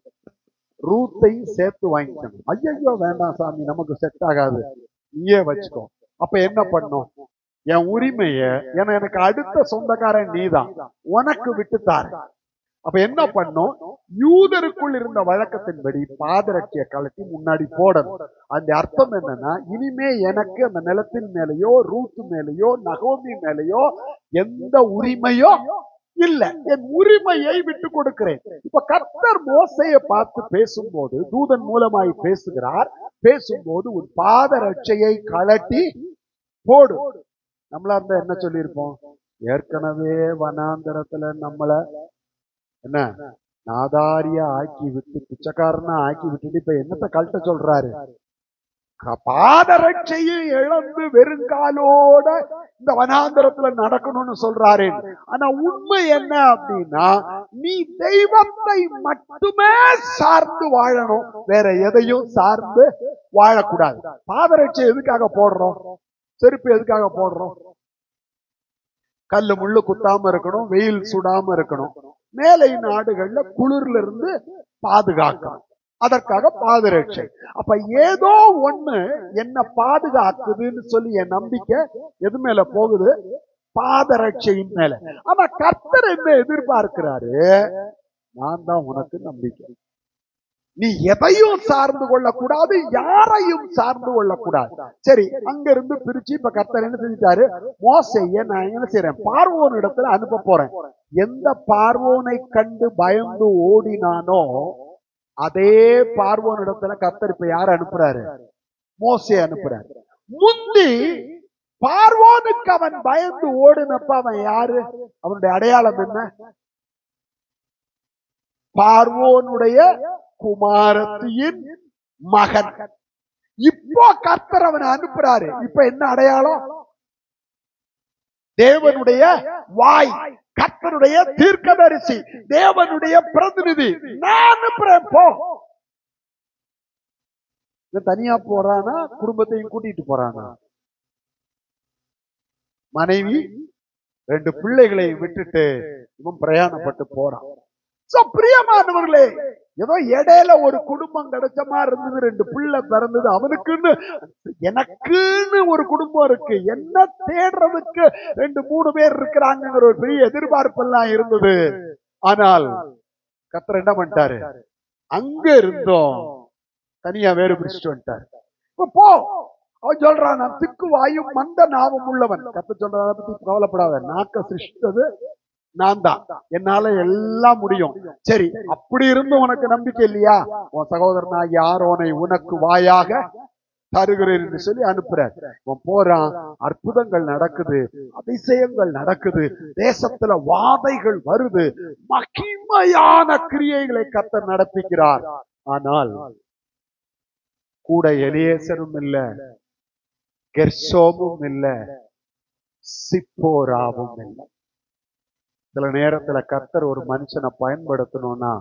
A: ரூத்தையும் சேர்த்து வாங்கிக்கணும். ஐயோ வேண்டாம் சாமி, நமக்கு செட் ஆகாது, நீயே வச்சுக்கோ. அப்ப என்ன பண்ணும்? என் உரிமைய, ஏன்னா எனக்கு அடுத்த சொந்தக்காரன் நீதான், உனக்கு விட்டுத்தாரு. அப்ப என்ன பண்ணும்? யூதருக்குள் இருந்த வழக்கத்தின்படி பாதரட்சியை கலட்டி முன்னாடி போடணும். அந்த அர்த்தம் என்னன்னா, இனிமே எனக்கு அந்த நிலத்தின் மேலேயோ ரூத்து மேலேயோ நகோமி மேலேயோ எந்த உரிமையோ இல்ல, என் உரிமையை விட்டு கொடுக்கிறேன். இப்ப கர்த்தர் மோசையை பார்த்து பேசும்போது, தூதன் மூலமாய் பேசுகிறார். பேசும்போது உன் பாதரட்சையை கலட்டி போடு. நம்மளா இருந்தா என்ன சொல்லியிருப்போம்? ஏற்கனவே வனாந்தரத்துல நம்மள என்ன நாதாரியா ஆக்கி விட்டு பிச்சைக்காரனா ஆக்கி விட்டுட்டு இப்ப என்னத்த கழட்ட சொல்றாரு? பாதரட்சையை இழந்து வெறுங்காலோட இந்த வனாந்தரத்துல நடக்கணும்னு சொல்றாரு. ஆனா உண்மை என்ன அப்படின்னா, நீ தெய்வத்தை மட்டுமே சார்ந்து வாழணும், வேற எதையும் சார்ந்து வாழக்கூடாது. பாதரட்சை எதுக்காக போடுறோம்? செருப்பு எதுக்காக போடுறோம்? கல்லு முள்ளு குத்தாம இருக்கணும், வெயில் சுடாம இருக்கணும், மேலை நாடுகள்ல குளிர்ல இருந்து பாதுகாக்கணும். அதற்காக பாதரட்சை. அப்ப ஏதோ ஒண்ணு என்ன பாதுகாக்குதுன்னு சொல்லி என் நம்பிக்கை எது மேல போகுது? பாதரட்சையின் மேல. ஆனா கர்த்தர் என்ன எதிர்பார்க்கிறாரு? நான் தான் உனக்கு நம்பிக்கை. நீ எதையும் சார்ந்து கொள்ளக்கூடாது, யாரையும் சார்ந்து கொள்ளக்கூடாது. சரி, அங்க இருந்து பிரிச்சு இப்ப கர்த்தர் என்ன செஞ்சிட்டாரு? மோசேயை நான் என்ன செய்யறேன்? பார்வோன் இடத்துல அனுப்ப போறேன். எந்த பார்வோனை கண்டு பயந்து ஓடினானோ அதே பார்வோன் இடத்துல கர்த்தர் இப்ப யார அனுப்புறாரு? மோசே அனுப்புறாரு. முந்தி பார்வோனுக்கு அவன் பயந்து ஓடினப்ப அவன் யாரு? அவனுடைய அடையாளம் என்ன? பார்வோனுடைய குமாரத்தியின் மகன். இப்போ கர்த்தர் அவனை அனுப்புறாரு. இப்ப என்ன அடையாளம்? தேவனுடைய வாய், கர்த்தருடைய தீர்க்கதரிசி, தேவனுடைய பிரதிநிதி. நான் அனுப்புறேன், போ. தனியா போறானா, குடும்பத்தையும் கூட்டிட்டு போறானா? மனைவி 2 பிள்ளைகளை விட்டுட்டு இவன் பிரயாணப்பட்டு போறான். பிரியமானவர்களே, ஏதோ இடையில ஒரு குடும்பம் கிடைச்ச மாதிரி இருந்தது, 2 பிள்ளை பிறந்தது, அவனுக்குன்னு எனக்குன்னு ஒரு குடும்பம் இருக்கு, என்ன தேடுறதுக்கு 2-3 பேர் இருக்கிறாங்கிற ஒரு பெரிய எதிர்பார்ப்பெல்லாம் இருந்தது. ஆனால் கர்த்தர் என்ன பண்ணிட்டாரு? அங்க இருந்தோம் தனியா வேறு பிரிச்சுட்டு வந்துட்டாரு. போ, அவன் சொல்றான், நான் திக்கு வாயும் மந்த நாவும் உள்ளவன். கர்த்தர் சொல்றத பத்தி கவலைப்படாத, நாக்க சிருஷ்டித்தது நான் தான், என்னால எல்லாம் முடியும். சரி, அப்படி இருந்து உனக்கு நம்பிக்கை இல்லையா? உன் சகோதரனாகிய ஆரோனை உனக்கு வாயாக தருகிறேன் என்று சொல்லி அனுப்புறார். அவன் போறான், அற்புதங்கள் நடக்குது, அதிசயங்கள் நடக்குது, தேசத்துல வாதைகள் வருது, மகிமையான கிரியைகளை கர்த்தர் நடப்பிக்கிறார். ஆனால் கூட எலியேசரும் இல்ல, கெர்சோமும் இல்ல, சிப்போராவும் இல்லை. சில நேரத்துல கர்த்தர் ஒரு மனுஷனை பயன்படுத்தணும்னா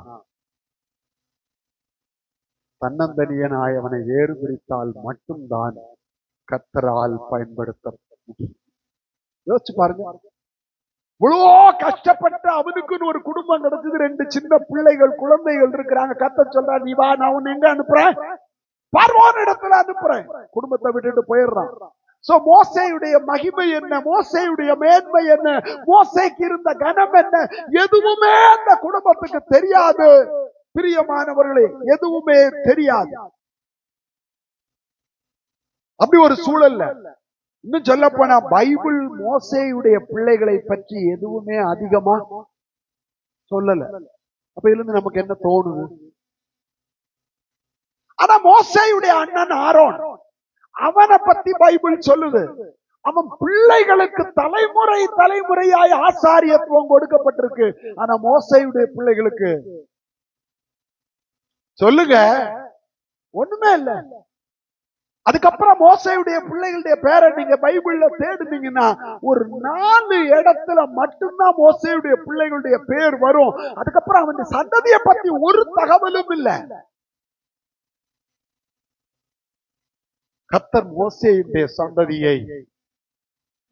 A: தன்னந்தனியனாய் அவனை வேறு பிரித்தால் மட்டும்தான் கர்த்தரால் பயன்படுத்த முடியும். யோசிச்சு பாருங்க. இவ்வளோ கஷ்டப்பட்டு அவனுக்குன்னு ஒரு குடும்பம் கிடைச்சது, 2 சின்ன பிள்ளைகள் குழந்தைகள் இருக்கிறாங்க. கர்த்தர் சொல்றா, நீ வா, நான் உன்னை எங்க அனுப்புறேன்? பார்வோன் இடத்துல அனுப்புறேன். குடும்பத்தை விட்டுட்டு போயிடுறான். சோ மோசேயுடைய மகிமை என்ன, மோசேயுடைய மேன்மை என்ன, மோசேக்கு இருந்த கனம் என்ன, எதுவுமே அந்த குடும்பத்துக்கு தெரியாது. பிரியமானவர்களே, எதுவுமே தெரியாது. அப்படி ஒரு சூழல்ல, இன்னும் சொல்ல போனா பைபிள் மோசேயுடைய பிள்ளைகளை பற்றி எதுவுமே அதிகமா சொல்லல. அப்ப இதுல இருந்து நமக்கு என்ன தோணுது? ஆனா மோசேயுடைய அண்ணன் ஆரோன், அவனை பத்தி பைபிள் சொல்லுது. அவன் பிள்ளைகளுக்கு தலைமுறை தலைமுறையாய் ஆசாரியத்துவம் கொடுக்கப்பட்டிருக்கு. ஆனா மோசேயுடைய பிள்ளைகளுக்கு சொல்லுங்க, ஒண்ணுமே இல்ல. அதுக்கப்புறம் மோசேயுடைய பிள்ளைகளுடைய பேரை நீங்க பைபிள்ல தேடுனீங்கன்னா ஒரு 4 இடத்துல மட்டும்தான் மோசேயுடைய பிள்ளைகளுடைய பேர் வரும். அதுக்கப்புறம் அவன் சந்ததியை பத்தி ஒரு தகவலும் இல்ல. கர்த்தர் மோசேயுடைய சந்ததியை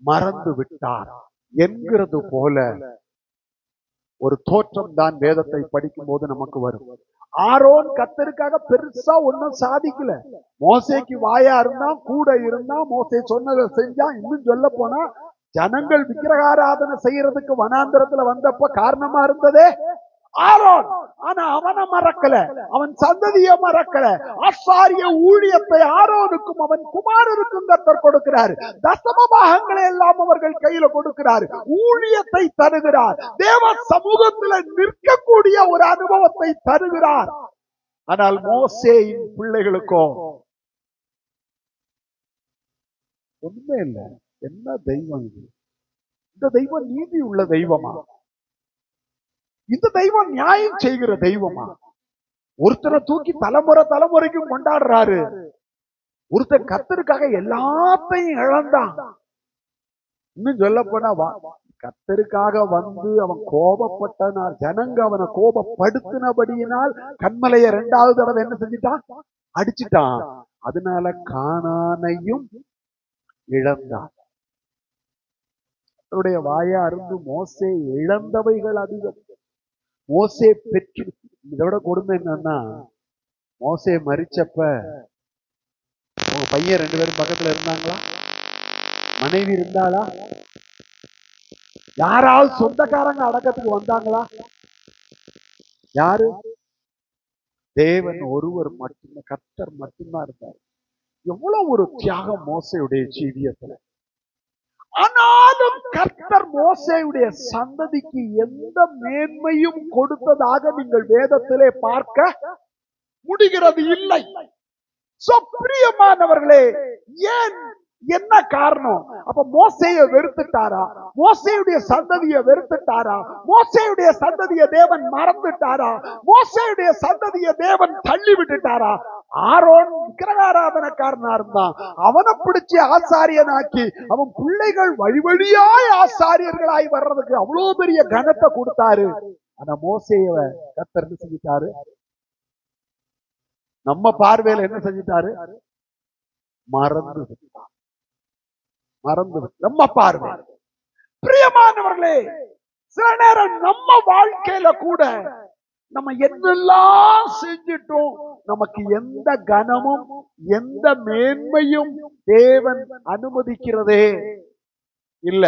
A: மறந்து விட்டார் என்கிறது போல ஒரு தோற்றம் தான் வேதத்தை படிக்கும் போது நமக்கு வரும். ஆரோன் கர்த்தருக்காக பெருசா ஒன்னும் சாதிக்கல. மோசேக்கு வாயா இருந்தா, கூட இருந்தா, மோசே சொன்னதை செஞ்சா. இன்னும் சொல்ல போனா ஜனங்கள் விக்கிரகாராதனை செய்யறதுக்கு வனாந்திரத்துல வந்தப்ப காரணமா இருந்ததே ஆரோன். ஆனா அவனை மறக்கல, அவன் சந்ததியை மறக்கல. ஆசாரிய ஊழியத்தை ஆரோனுக்கும் அவன் குமாரருக்கும் கர்த்தர் கொடுக்கிறார். தசம பாகங்களை எல்லாம் அவர்கள் கையில கொடுக்கிறார். ஊழியத்தை தருகிறார். தேவ சமூகத்தில் நிற்கக்கூடிய ஒரு அனுபவத்தை தருகிறார். ஆனால் மோசேயின் பிள்ளைகளுக்கோ ஒண்ணுமே இல்லை. என்ன தெய்வம் இது? இந்த தெய்வம் நீதி உள்ள தெய்வமா? இந்த தெய்வம் நியாயம் செய்கிற தெய்வமா? ஒருத்தரை தூக்கி தலைமுறை தலைமுறைக்கும் கொண்டாடுறாரு. ஒருத்தர் கர்த்தருக்காக எல்லாத்தையும் இழந்தான். இன்னும் சொல்ல போனா கர்த்தருக்காக வந்து அவன் கோபப்பட்டனால், ஜனங்க அவனை கோபப்படுத்தினபடியினால் கண்மலைய 2வது தடவை என்ன செஞ்சிட்டான்? அடிச்சிட்டான். அதனால கானானையும் இழந்தான். அவருடைய வாயா இருந்து மோசே இழந்தவைகள் அதிகம். மோசே பெற்று, இதோட கொடுமை என்னன்னா, மோசே மரிச்சப்ப உங்க பையன் 2 பேரும் பக்கத்துல இருந்தாங்களா? மனைவி இருந்தாளா? யாராவது சொந்தக்காரங்க அடக்கத்துக்கு வந்தாங்களா? யாரு? தேவன் ஒருவர் மட்டும், கர்த்தர் மட்டும்தான் இருந்தார். எவ்வளவு ஒரு தியாகம் மோசேயுடைய ஜீவியத்துல. ஆனாலும் கர்த்தர் மோசேயுடைய சந்ததிக்கு எந்த மேன்மையும் கொடுத்ததாக நீங்கள் வேதத்திலே பார்க்க முடிகிறது இல்லை. பிரியமானவர்களே, ஏன், என்ன காரணம்? அப்ப மோசேயை வெறுத்துட்டாரா? மோசேயுடைய சந்ததியை வெறுத்துட்டாரா? மோசேயுடைய சந்ததியை தேவன் மறந்துட்டாரா? மோசேயுடைய சந்ததியை தேவன் தள்ளி விட்டுட்டாரா? ஆரோன் விக்கிரகாராதனக்காரனா இருந்தான். அவனை பிடிச்சி ஆசாரியனாக்கி அவன் பிள்ளைகள் வழி வழியாய் ஆசாரியர்களாய் வர்றதுக்கு அவ்வளவு பெரிய கனத்தை கொடுத்தாரு. ஆனா மோசேய கர்த்தர் என்ன செஞ்சிட்டாரு? நம்ம பார்வையில என்ன செஞ்சிட்டாரு? மறந்து விட்டார். மறந்து நம்ம பார்வை. பிரியமானவர்களே, சில நேரம் நம்ம வாழ்க்கையில கூட நம்ம என்னெல்லாம் செஞ்சிட்டோம், நமக்கு எந்த கனமும் எந்த மேன்மையும் தேவன் அனுமதிக்கிறதே இல்ல.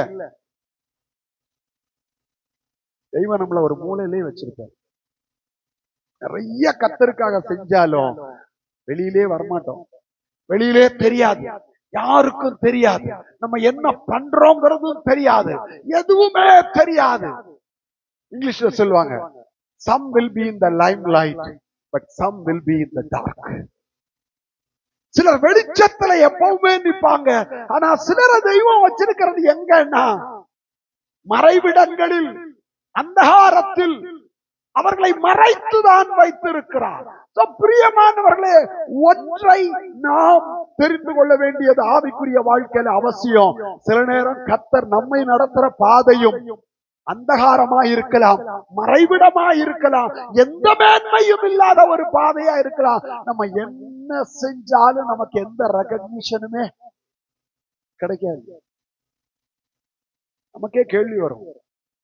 A: தெய்வம் நம்மள ஒரு மூலையிலே வச்சிருப்பார். நிறைய கர்த்தருக்காக செஞ்சாலும் வெளியிலே வரமாட்டோம். வெளியிலே தெரியாது, யாருக்கும் தெரியாது. நம்ம என்ன பண்றோங்கிறதும் தெரியாது, எதுவுமே தெரியாது. இங்கிலீஷ்ல சொல்லுவாங்க, some will be in the limelight but some will be in the dark. சிலர் வெளிச்சத்துல எப்பவுமே நிப்பாங்க. ஆனா சிலரை தெய்வம் வச்சிருக்கிறது எங்கன்னா மறைவிடங்களில், அந்தகாரத்தில் அவர்களை மறைத்துதான் வைத்திருக்கிறார். பிரியமானவர்களே, ஒன்றை நாம் தெரிந்து கொள்ள வேண்டியது ஆவிக்குரிய வாழ்க்கையில அவசியம். சில நேரம் கர்த்தர் நம்மை நடத்துற பாதையும் அந்தகாரமா இருக்கலாம், மறைவிடமா இருக்கலாம், எந்த மேன்மையும் இல்லாத ஒரு பாதையா இருக்கலாம். நம்ம என்ன செஞ்சாலும் நமக்கு எந்த ரெகக்னிஷனுமே கிடைக்காது. நமக்கே கேள்வி வரும்,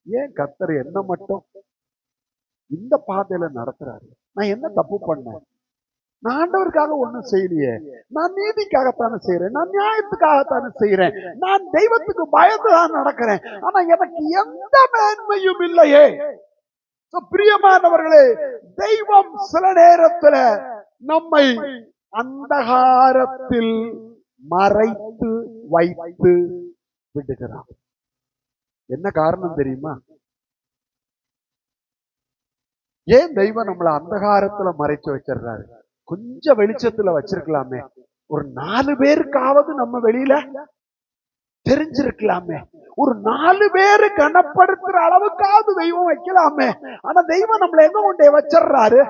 A: ஏன் கர்த்தர் என்ன மட்டும் இந்த பாதையில நடத்துறாரு? நான் என்ன தப்பு பண்ணேன்? நான் ஆண்டவருக்காக ஒண்ணும் செய்யலையே. நான் நீதிக்காகத்தானே செய்யறேன், நான் நியாயத்துக்காகத்தானே செய்யறேன், நான் தெய்வத்துக்கு பயந்துதான் நடக்கிறேன். ஆனா எனக்கு எந்த மேன்மையும் இல்லையே. பிரியமானவர்களே, தெய்வம் சில நேரத்துல நம்மை அந்தகாரத்தில் மறைத்து வைத்து விடுகிறார். என்ன காரணம் தெரியுமா? ஏன் தெய்வம் நம்மள அந்தகாரத்துல மறைச்சு வச்சிடுறாரு? கொஞ்சம் வெளிச்சத்துல வச்சிருக்கலாமே. ஒரு 4 பேருக்காவது நம்ம வெளியில தெரிஞ்சிருக்கலாமே. ஒரு 4 பேரு கனப்படுத்துற அளவுக்காவது தெய்வம் வைக்கலாமே. ஆனா தெய்வம் நம்மள எங்க கொண்டே வச்சிடுறாரு?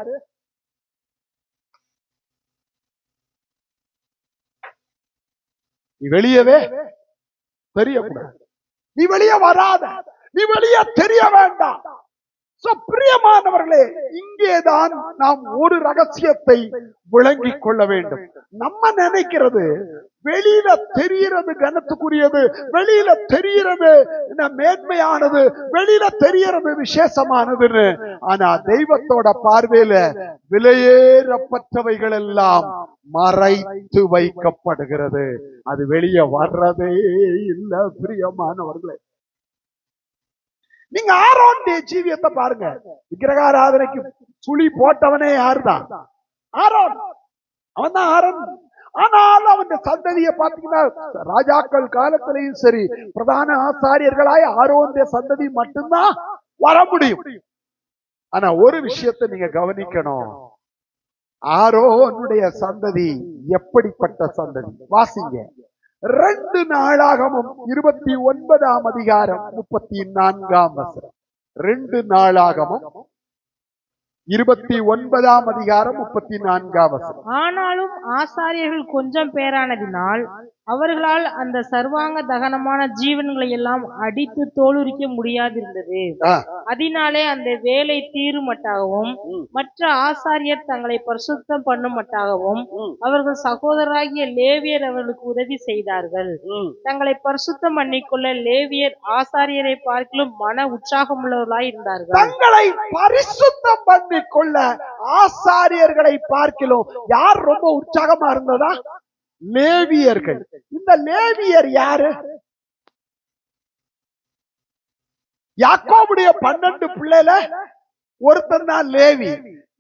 A: நீ வெளியவே தெரியக்கூடாது, நீ வெளியே வராத, நீ வெளியே தெரிய வேண்டாம். பிரியமானவர்களே, இங்கேதான் நாம் ஒரு ரகசியத்தை விளங்கிக் கொள்ள வேண்டும். நம்ம நினைக்கிறது வெளியில தெரிகிறது கனத்துக்குரியது, வெளியில தெரிகிறது மேன்மையானது, வெளியில தெரிகிறது விசேஷமானதுன்னு. ஆனா தெய்வத்தோட பார்வையில விலையேறப்பட்டவைகள் எல்லாம் மறைத்து வைக்கப்படுகிறது. அது வெளியே வர்றதே இல்லை. பிரியமானவர்களே, நீங்க ஆரோனுடைய ஜீவியத்தை பாருங்க. விக்கிரகாராதனைக்கு சுழி போட்டவனே யாருதான்? ஆரோன். அவன் தான் ஆரோன். ஆனாலும் அவன் சந்ததியை பார்த்தீங்கன்னா, ராஜாக்கள் காலத்திலையும் சரி, பிரதான ஆசாரியர்களாய் ஆரோனுடைய சந்ததி மட்டும்தான் வர முடியும். ஆனா ஒரு விஷயத்தை நீங்க கவனிக்கணும், ஆரோனுடைய சந்ததி எப்படிப்பட்ட சந்ததி? வாசிங்க 2 நாளாகமும் 29ஆம் அதிகாரம் 34ஆம் வசனம். 2 நாளாகமும் 29ஆம் அதிகாரம் 34ஆம் வசனம்.
B: ஆனாலும் ஆசாரியர்கள் கொஞ்சம் பேரானதினால் அவர்களால் அந்த சர்வாங்க தகனமான ஜீவன்களை எல்லாம் அடித்து தோலுரிக்க முடியாதிருந்தது. அதனாலே அந்த வேலை தீருமட்டாகவும் மற்ற ஆசாரியர் தங்களை பரிசுத்தம் பண்ணுமட்டாகவும் அவர்கள் சகோதரராகிய லேவியர் அவர்களுக்கு உதவி செய்தார்கள். தங்களை பரிசுத்தம் பண்ணிக்கொள்ள லேவியர் ஆசாரியரை பார்க்கிலும் மன உற்சாகம் உள்ளவர்களாய் இருந்தார்கள்.
A: தங்களை பரிசுத்தம் பண்ணிக்கொள்ள ஆசாரியர்களை பார்க்கிலும் யார் ரொம்ப உற்சாகமா இருந்ததா? லேவியர்கள். இந்த லேவியர் யாரு? யாக்கோபுடைய 12 பிள்ளைல ஒருத்தன் தான் லேவி.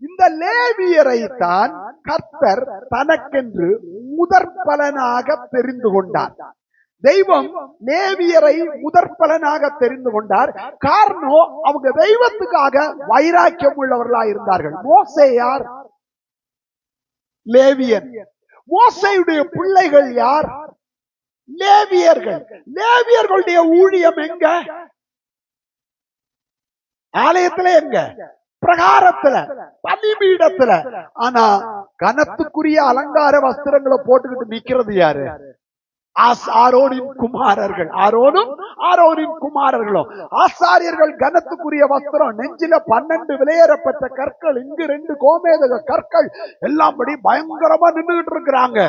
A: இந்த லேவியரை தான் கர்த்தர் தனக்கென்று முதற்பலனாக தெரிந்து கொண்டார். தெய்வம் லேவியரை முதற்பலனாக தெரிந்து கொண்டார். காரணம், அவங்க தெய்வத்துக்காக வைராக்கியம் உள்ளவர்களா இருந்தார்கள். மோசே யார்? லேவியன். மோசேயுடைய பிள்ளைகள் யார்? லேவியர்கள். லேவியர்களுடைய ஊழியம் எங்க? ஆலயத்துல எங்க? பிரகாரத்துல, பலிபீடத்துல. ஆனா கனத்துக்குரிய அலங்கார வஸ்திரங்களை போட்டுக்கிட்டு நிக்கிறது யாரு? ஆரோனின் குமாரர்கள். ஆரோனின் குமாரர்களும். ஆசாரியர்கள் கனத்துக்குரிய வஸ்திரம், நெஞ்சில 12 விலையேறப்பட்ட கற்கள், இங்கு 2 கோமேதக கற்கள், எல்லாம் படி பயங்கரமா நின்றுகிட்டு இருக்கிறாங்க.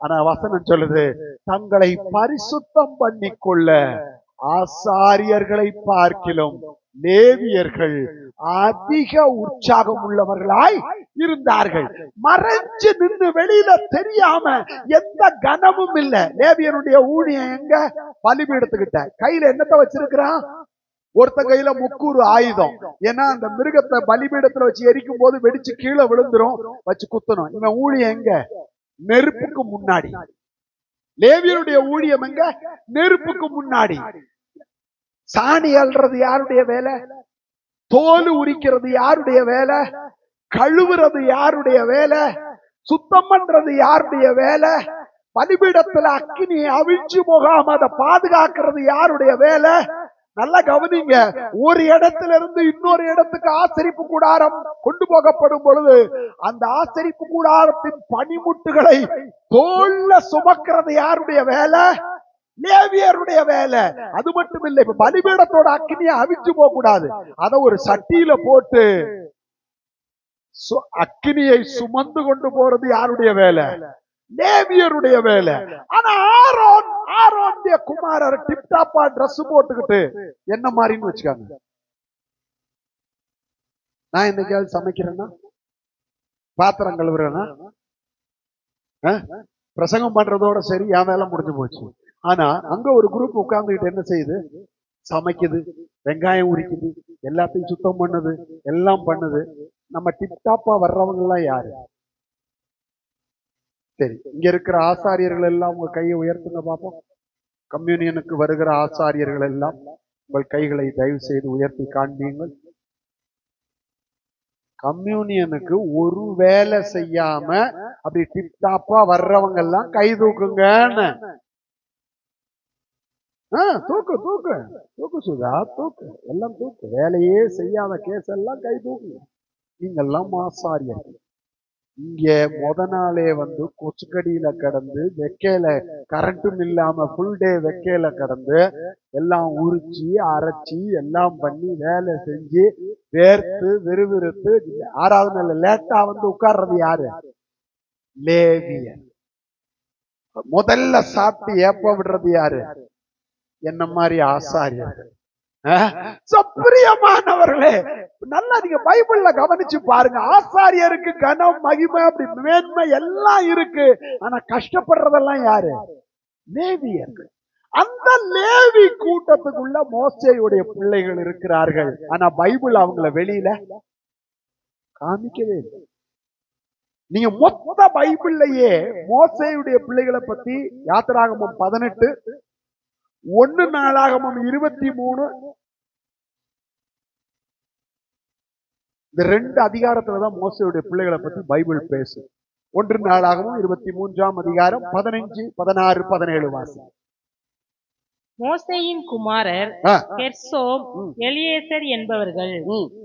A: ஆனா வசனம் சொல்லுது, தங்களை பரிசுத்தம் பண்ணிக்கொள்ள ஆசாரியர்களை பார்க்கிலும் லேவியர்கள் அதிக உற்சாகம் உள்ளவர்களாய் இருந்தார்கள். மறைஞ்சு நின்று வெளியில தெரியாம, எந்த கனமும் இல்ல. லேவியருடைய ஊழியம் எங்க? பலிபீடத்துக்கிட்ட. கையில என்னத்தை வச்சிருக்கிறான்? ஒருத்த கையில முக்கூறு ஆயுதம். ஏன்னா அந்த மிருகத்தை பலிபீடத்துல வச்சு எரிக்கும் போது வெடிச்சு கீழே விழுந்துரும், வச்சு குத்தணும். இவன் ஊழியம் எங்க? நெருப்புக்கு முன்னாடி. லேவியருடைய ஊழியம் எங்க? நெருப்புக்கு முன்னாடி. சாணி அல்றது யாருடைய வேலை? தோல் உரிக்கிறது யாருடைய வேலை? கழுவுறது யாருடைய வேலை? சுத்தம் பண்றது யாருடைய வேலை? பலிபீடத்துல அக்கினியை அவிழ்ச்சி போகாம அதை பாதுகாக்கிறது யாருடைய வேலை? நல்லா கவனிங்க. ஒரு இடத்துல இருந்து இன்னொரு இடத்துக்கு ஆசரிப்பு கூடாரம் கொண்டு போகப்படும் பொழுது அந்த ஆசரிப்பு கூடாரத்தின் பனிமுட்டுகளை தோல்ல சுமக்கிறது யாருடைய வேலை? லேவியருடைய வேலை. அது மட்டும் இல்லை, இப்ப பலிபீடத்தோட அக்கினியை அவிச்சு போக கூடாது. அத ஒரு சட்டியில போட்டு அக்கினியை சுமந்து கொண்டு போறது யாருடைய வேலை? லேவியருடைய வேலை. ஆனா ஆரோன் ஆரோனுடைய குமாரர் டிப்டாப்பா டிரஸ் போட்டுக்கிட்டு என்ன மாதிரின்னு வச்சுக்காங்க. நான் என்னைக்காவது சமைக்கிறேன்னா, பாத்திரம் கழுவுறேன்னா, பிரசங்கம் பண்றதோட சரி, என் வேலை முடிஞ்சு போச்சு. ஆனா அங்க ஒரு குரூப் உட்கார்ந்துகிட்டு என்ன செய்யுது? சமைக்குது, வெங்காயம் உரிக்குது, எல்லாத்தையும் சுத்தம் பண்ணுது, எல்லாம் பண்ணுது. நம்ம டிப்டாப்பா வர்றவங்க எல்லாம் யாரு? சரி, இங்க இருக்கிற ஆசாரியர்கள் எல்லாம் உங்க கையை உயர்த்துங்க பாப்போம். கம்யூனியனுக்கு வருகிற ஆசாரியர்கள் எல்லாம் உங்கள் கைகளை தயவு செய்து உயர்த்தி காண்பீங்கள். கம்யூனியனுக்கு ஒரு வேலை செய்யாம அப்படி டிப்டாப்பா வர்றவங்க எல்லாம் கை தூக்குங்கன்னு. தூக்கு தூக்கு தூக்கு சுதா, தூக்கு, எல்லாம் தூக்கு. வேலையே செய்யாத கேஸ் எல்லாம் கை தூக்கு. நீங்கெல்லாம் ஆசாரியர்கள். இங்க முத நாளே வந்து கொசுக்கடியில கடந்து வெக்கையில, கரண்ட்டும் இல்லாம ஃபுல் டே வெக்கையில கடந்து எல்லாம் உரிச்சு அரைச்சி எல்லாம் பண்ணி வேலை செஞ்சு வேர்த்து விறுவிறுத்து 6வது நாள் லேட்டா வந்து உட்கார்றது யாரு? லேவியர். முதல்ல சாப்பிட்டு ஏப்ப விடுறது யாரு? என்ன மாதிரி ஆசாரியர்கள். பிரியமானவர்களே, நல்லா நீங்க பைபிள்ல கவனிச்சு பாருங்க. ஆசாரியருக்கு கனம், மகிமை, அப்படி மேன்மை எல்லாம் இருக்கு. ஆனா கஷ்டப்படுறதெல்லாம் யாரு? லேவியர்கள். அந்த லேவி கூட்டத்துக்குள்ள மோசேயுடைய பிள்ளைகள் இருக்கிறார்கள். ஆனா பைபிள் அவங்கள வெளியில காமிக்கவே இல்லை. நீங்க மொத்த பைபிள்லயே மோசேயுடைய பிள்ளைகளை பத்தி யாத்திராகமம் 18, 1 நாளாகமம் 23, இந்த 2 அதிகாரத்துலதான் மோசேயுடைய பிள்ளைகளை பத்தி பைபிள் பேசு. 1 நாளாகமம் 23ஆம் அதிகாரம் 15, 16, 17 வாசி.
B: மோசேயின் குமாரர் கெர்சோம், எலியேசர் என்பவர்கள்.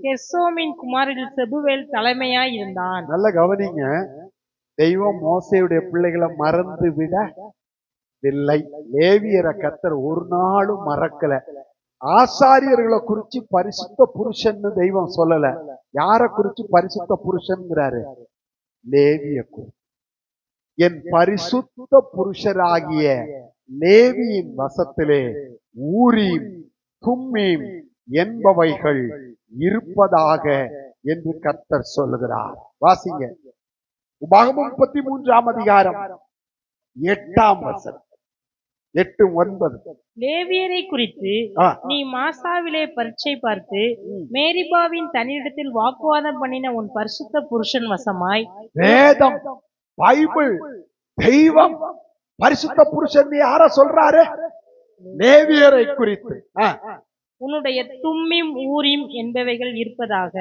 B: கெர்சோமின் குமாரில் செபுவேல் தலைமையாய் இருந்தான். நல்ல கவனிங்க, தெய்வம் மோசேயுடைய பிள்ளைகளை மறந்து விடவில்லை. லேவியரை கர்த்தர் ஒரு நாளும் மறக்கல. ஆசாரியர்களை குறிச்சு பரிசுத்த புருஷன் தெய்வம் சொல்லல. யார குறிச்சு பரிசுத்த புருஷன்ங்கிறாரு? லேவிய குறிச்சு. என் பரிசுத்த புருஷராகிய லேவியின் வசத்திலே ஊரீம் தும்மீம் என்பவைகள் இருப்பதாக என்று கர்த்தர் சொல்லுகிறார். வாசிங்க, உபாகமம் 33ஆம் அதிகாரம் 8ஆம் வசனம், 8, 9. லேவியரை குறித்து நீ மாசாவிலே பரீட்சை பார்த்து மேரிபாவின் தன்னிடத்தில் வாக்குவாதம் பண்ணின உன் பரிசுத்த புருஷன் வசமாய். வேதம்,
A: பைபிள், தெய்வம் பரிசுத்த புருஷன் யார சொல்றாரு? லேவியரை குறித்து.
B: உன்னுடைய தும்மிம் ஊரிம் என்பவைகள் இருப்பதாக,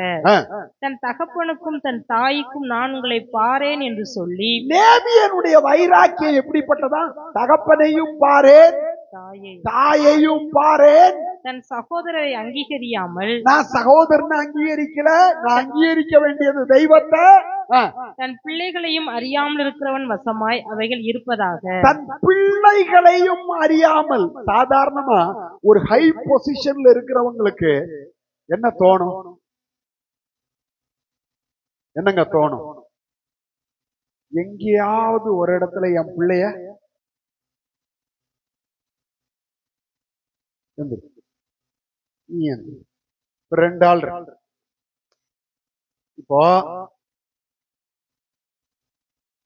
B: தன் தகப்பனுக்கும் தன் தாய்க்கும் நான் உங்களை பாரேன் என்று சொல்லி.
A: லேவியனுடைய வைராக்கியம் எப்படிப்பட்டதா? தகப்பனையும் பாரேன், தாயையும் பாரேன்.
B: தன் சகோதரரை அங்கீகரியாமல்,
A: நான் சகோதரனை அங்கீகரிக்கல, நான் அங்கீகரிக்க வேண்டியது தெய்வத்தை.
B: தன் பிள்ளைகளையும் அறியாமல் இருக்கிறவன் வசமாய் அவைகள் இருப்பதாக.
A: தன் பிள்ளைகளையும் அறியாமல். சாதாரணமா ஒரு ஹை பொசிஷன்ல இருக்கிறவங்களுக்கு என்ன தோணும்? என்னங்க தோணும்? எங்கேயாவது ஒரு இடத்துல என் பிள்ளைய ரெண்டு ஆள். இப்போ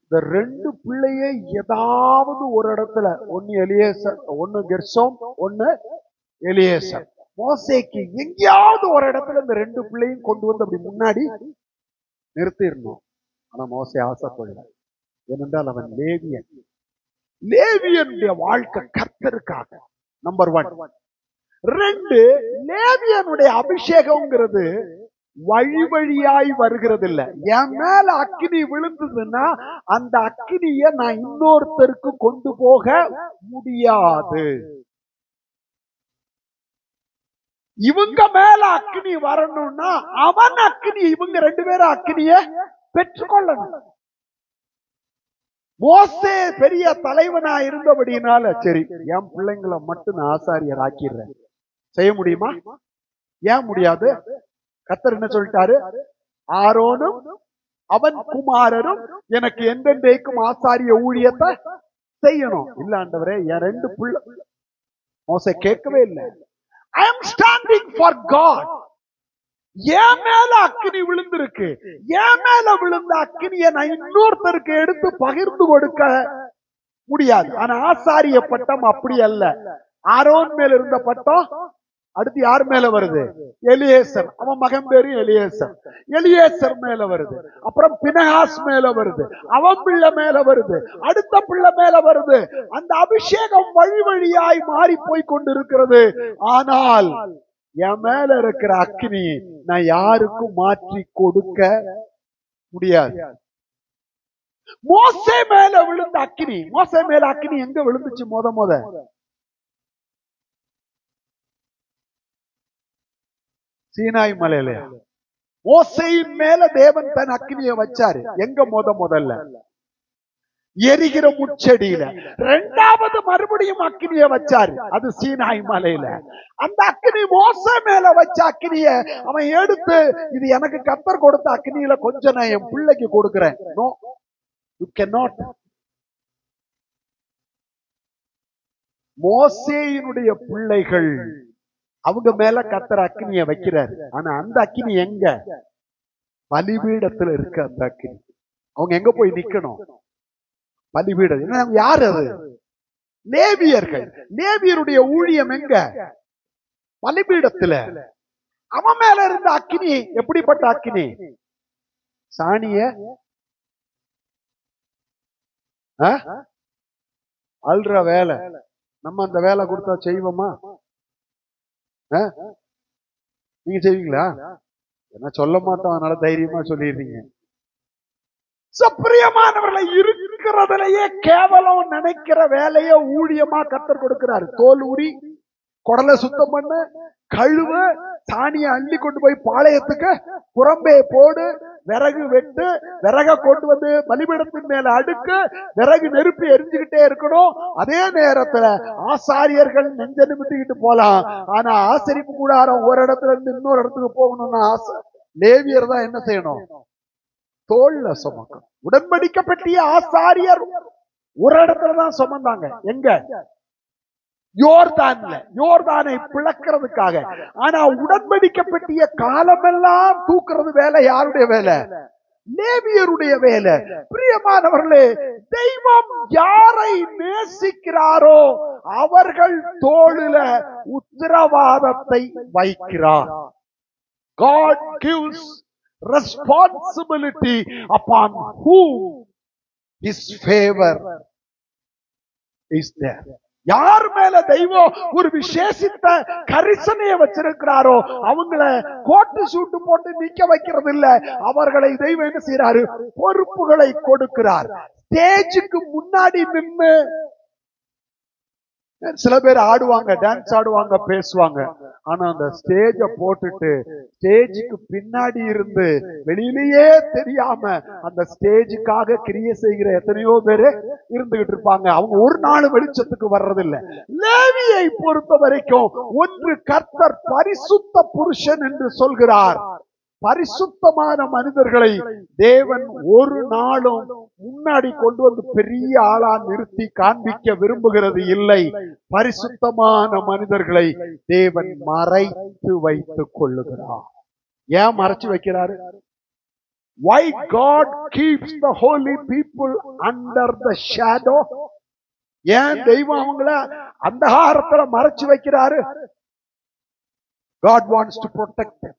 A: இந்த 2 பிள்ளைய ஏதாவது ஒரு இடத்துல, ஒன்னு எலியேசர், ஒன்னு கெர்சோம், ஒன்னு எலியேசர். மோசேக்கு எங்கேயாவது ஒரு இடத்துல இந்த 2 பிள்ளையும் கொண்டு வந்து அப்படி முன்னாடி நிறுத்திடணும். ஆனா மோசே ஆசைப்படல. ஏனென்றால் அவன் லேவியன். லேவியனுடைய வாழ்க்கை கர்த்தருக்காக. நம்பர் 1. 2, லேவியனுடைய அபிஷேகம்ங்கிறது வழி வழியாய் வருகிறது இல்ல. என் மேல அக்கினி விழுந்ததுன்னா அந்த அக்கினிய நான் இன்னொருத்தருக்கு கொண்டு போக முடியாது. இவங்க மேல அக்கினி வரணும்னா அவன் அக்கினி, இவங்க 2 பேரும் அக்கினிய பெற்றுக்கொள்ளணும். மோசே பெரிய தலைவனா இருந்தபடினால சரி, என் பிள்ளைங்களை மட்டும் நான் ஆசாரியர் ஆக்கிடுறேன். செய்ய முடியுமா? ஏன் முடியாது? கர்த்தர் என்ன சொல்லிட்டாரு? ஆரோனும் அவன் குமாரரும் எனக்கு எந்தெந்தைக்கும் ஆசாரிய ஊழியத்தை செய்யணும். இல்ல ஆண்டவரே, என் 2 புள்ள மோசே கேட்கவே இல்லை. I am standing for God. என் மேல அக்கினி விழுந்திருக்கு. என் மேல விழுந்த அக்கினியை நான் இன்னொருத்தருக்கு எடுத்து பகிர்ந்து கொடுக்க முடியாது. ஆனா ஆசாரிய பட்டம் அப்படி அல்ல. ஆரோன் மேல இருந்த பட்டம் அடுத்து யார் மேல வருது? எலியேசர். அவன் மகன் பேரு எலியேசர். எலியேசர் மேல வருது. அப்புறம் பினகாஸ் மேல வருது. அவன் பிள்ளை மேல வருது. அடுத்த பிள்ளை மேல வருது. அந்த அபிஷேகம் வழி வழியாய் மாறி போய் கொண்டிருக்கிறது. ஆனால் என் மேல இருக்கிற அக்கினி நான் யாருக்கும் மாற்றி கொடுக்க முடியாது. மோசே மேல விழுந்த அக்கினி, மோசே மேல அக்கினி எங்க விழுந்துச்சு? முத சீனாய் மலையில மோசேயின் மேல தேவன் தன் அக்கினியை வச்சாரு. எங்க? முதல்ல எரிகிற முச்செடியில. 2வது மறுபடியும் அக்கினியை வச்சாரு. அது சீனாய் மலையில. அந்த அக்கினி மோசே மேல வச்ச அக்கினிய அவன் எடுத்து, இது எனக்கு கர்த்தர் கொடுத்த அக்கினியில கொஞ்சம் நான் என் பிள்ளைக்கு கொடுக்கிறேன். No, you cannot. மோசேயினுடைய பிள்ளைகள் அவங்க மேல கர்த்தர் அக்கினியை வைக்கிறார். ஆனா அந்த அக்கினி எங்க? பலிபீடத்துல இருக்கு. அந்த அக்கினி அவங்க எங்க போய் நிக்கணும்? பலிபீடம். யார் அது? லேவியர்கள். லேவியருடைய ஊழியம் எங்க? பலிபீடத்துல. அவன் மேல இருந்த அக்கினி எப்படிப்பட்ட அக்கினி? சாணிய அல்ற வேலை. நம்ம அந்த வேலை கொடுத்தா செய்வோமா? நீங்க செய்வீங்களா? என்ன சொல்ல மாட்டோம், அதனால தைரியமா சொல்லிடுறீங்க. பிரியமானவர்களை, இருக்கிறதுலயே கேவலம் நினைக்கிற வேலைய ஊழியமா கர்த்தர் கொடுக்கிறாரு. தோல் உரி, குடலை சுத்தம் பண்ண, கழுவ, சாணியை அள்ளி கொண்டு போய் பாளையத்துக்கு புறம்பே போடு, விறகு வெட்டு, விறக கொண்டு வந்து பலிபீடத்தின் மேல அடுக்கு, விறகு நெருப்பி எரிஞ்சுக்கிட்டே இருக்கணும். அதே நேரத்துல ஆசாரியர்கள் நெஞ்ச நிமித்திக்கிட்டு போலாம். ஆனா ஆசரிப்பு கூடாரம் ஒரு இடத்துல இருந்து இன்னொரு இடத்துக்கு போகணும்னா லேவியர் தான் என்ன செய்யணும்? தோல்ல சுமக்கணும். உடன்படிக்கை பெட்டிய ஆசாரியர் ஒரு இடத்துலதான் சுமந்தாங்க. எங்க? யோர்தான்ல. யோர்தானை பிளக்கிறதுக்காக. ஆனா உடன்படிக்கை பெட்டிய காலமெல்லாம் தூக்குறது வேலை யாருடைய வேலை? லேவியருடைய வேலை. பிரியமானவர்களே, தெய்வம் யாரை நேசிக்கிறாரோ அவர்கள் தோளில உத்தரவாதத்தை வைக்கிறார். God gives responsibility upon whom his favor is there. யார் மேல தெய்வம் ஒரு விசேஷித்த கரிசனையை வச்சிருக்கிறாரோ அவங்கள கோட்டு சூட்டு போட்டு நிக்க வைக்கிறது இல்ல. அவர்களை தெய்வம் என்ன செய்யறாரு? பொறுப்புகளை கொடுக்கிறார். ஸ்டேஜுக்கு முன்னாடி நின்று சில பேர் ஆடுவாங்க, டான்ஸ் ஆடுவாங்க, பேசுவாங்க. ஆனா அந்த ஸ்டேஜ போட்டுட்டு ஸ்டேஜுக்கு பின்னாடி இருந்து வெளியிலேயே தெரியாம அந்த ஸ்டேஜுக்காக கிரியை செய்கிற எத்தனையோ பேரு இருந்துகிட்டு இருப்பாங்க. அவங்க ஒரு நாள் வெளிச்சத்துக்கு வர்றதில்லை. லேவியை பொறுத்த வரைக்கும் ஒன்று கர்த்தர் பரிசுத்த புருஷன் என்று சொல்கிறார். பரிசுத்தமான மனிதர்களை தேவன் ஒரு நாளும் முன்னாடி கொண்டு வந்து பெரிய ஆளா நிறுத்தி காண்பிக்க விரும்புகிறது இல்லை. பரிசுத்தமான மனிதர்களை தேவன் மறைத்து வைத்துக் கொள்ளுகிறார். ஏன் மறைச்சு வைக்கிறாரு? Why God keeps the holy people under the shadow? ஏன் தெய்வம் அவங்கள அந்தகாரத்துல மறைச்சு வைக்கிறாரு? God wants to protect them.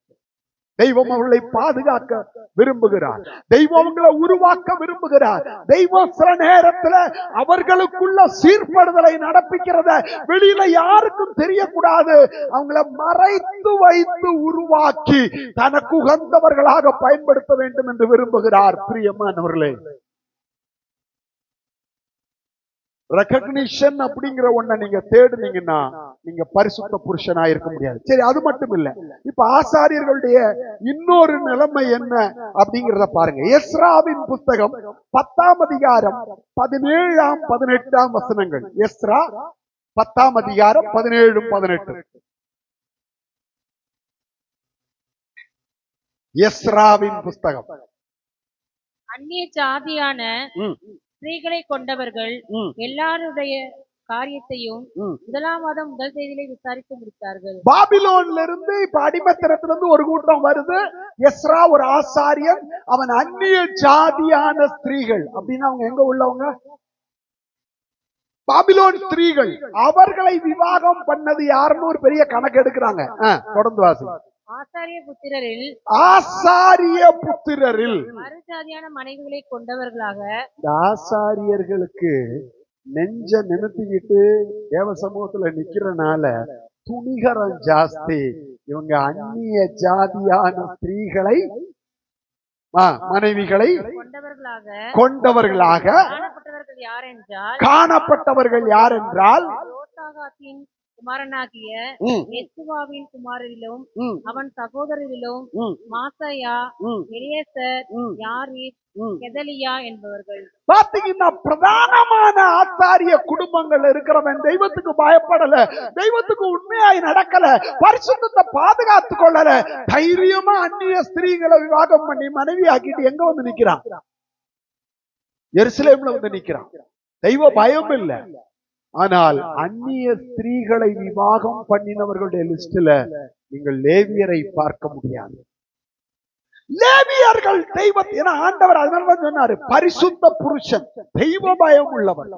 A: தெய்வம் அவர்களை பாதுகாக்க விரும்புகிறார். தெய்வம் அவங்களை உருவாக்க விரும்புகிறார். தெய்வம் சில நேரத்துல அவர்களுக்குள்ள சீர்படுதலை நடப்பிக்கிறத வெளியில யாருக்கும் தெரியக்கூடாது. அவங்கள மறைத்து வைத்து உருவாக்கி தனக்கு உகந்தவர்களாக பயன்படுத்த வேண்டும் என்று விரும்புகிறார். பிரியமானவர்களே, ரெகக்னிஷன் அப்படிங்கிற ஒன்ன நீங்க தேடுனீங்கன்னா நீங்க பரிசுத்த புருஷனா இருக்க முடியாது. சரி, அது மட்டும் இல்ல. இப்ப ஆசாரியர்களுடைய இன்னொரு நிலைமை என்ன அப்படிங்கிறத பாருங்க. எஸ்ராவின் புத்தகம் 10ஆம் அதிகாரம் 17ஆம் 18ஆம் வசனங்கள். எஸ்ரா 10ஆம் அதிகாரம் 17 18. எஸ்ராவின் புத்தகம்.
B: அந்நிய ஜாதியான ஸ்திரீகளை கொண்டவர்கள் எல்லாருடைய காரியத்தையும் முதலாம் மாதம் முதல் தேதியிலே விசாரித்து முடித்தார்கள்.
A: பாபிலோன்ல இருந்து இப்ப அடிமத்தனத்திலிருந்து ஒரு கூட்டம் வருது. எஸ்ரா ஒரு ஆசாரியன், அவன் அந்நிய ஜாதியான ஸ்திரீகள் அப்படின்னா அவங்க எங்க உள்ளவங்க? பாபிலோன் ஸ்திரீகள். அவர்களை விவாகம் பண்ணது யாருன்னு ஒரு பெரிய கணக்கு எடுக்கிறாங்க. தொடர்ந்து வாசி.
B: ஆசாரிய
A: புத்திரரில்
B: மறுஜாதியான மனைவிகளை கொண்டவர்களாக.
A: இந்த ஆசாரியர்களுக்கு நெஞ்ச நிறுத்திக்கிட்டு தேவ சமூகத்துல நிக்கிறனால துணிகரம் ஜாஸ்தி. இவங்க அந்நிய ஜாதியான ஸ்திரீகளை மனைவிகளை கொண்டவர்களாக காணப்பட்டவர்கள் யார் என்றால்
B: குமாரனாகிய எசுவாவின் குமாரரிலும் அவன் சகோதரரிலும் மாசையா, எலியேசர், யாரீப், கெதலியா என்பவர்கள்.
A: பாத்தீங்கன்னா பிரதானமான ஆசாரிய குடும்பங்கள் இருக்கிறவன் தெய்வத்துக்கு பயப்படல, தெய்வத்துக்கு உண்மையாய் நடக்கல, பரிசுத்தத்தை பாதுகாத்து கொள்ளல, தைரியமா அந்நிய ஸ்திரீகளை விவாகம் பண்ணி மனைவி ஆக்கிட்டு எங்க வந்து நிக்கிறான்? எருசலேம்ல வந்து நிக்கிறான். தெய்வ பயம் இல்ல. ஆனால் அந்நிய ஸ்திரீகளை விவாகம் பண்ணினவர்களுடைய லிஸ்ட்ல நீங்கள் லேவியரை பார்க்க முடியாது. லேவியர்கள் தெய்வத்தை, ஏன்னா ஆண்டவர் அதனாலதான் சொன்னாரு, பரிசுத்த புருஷன், தெய்வ பயம் உள்ளவர்,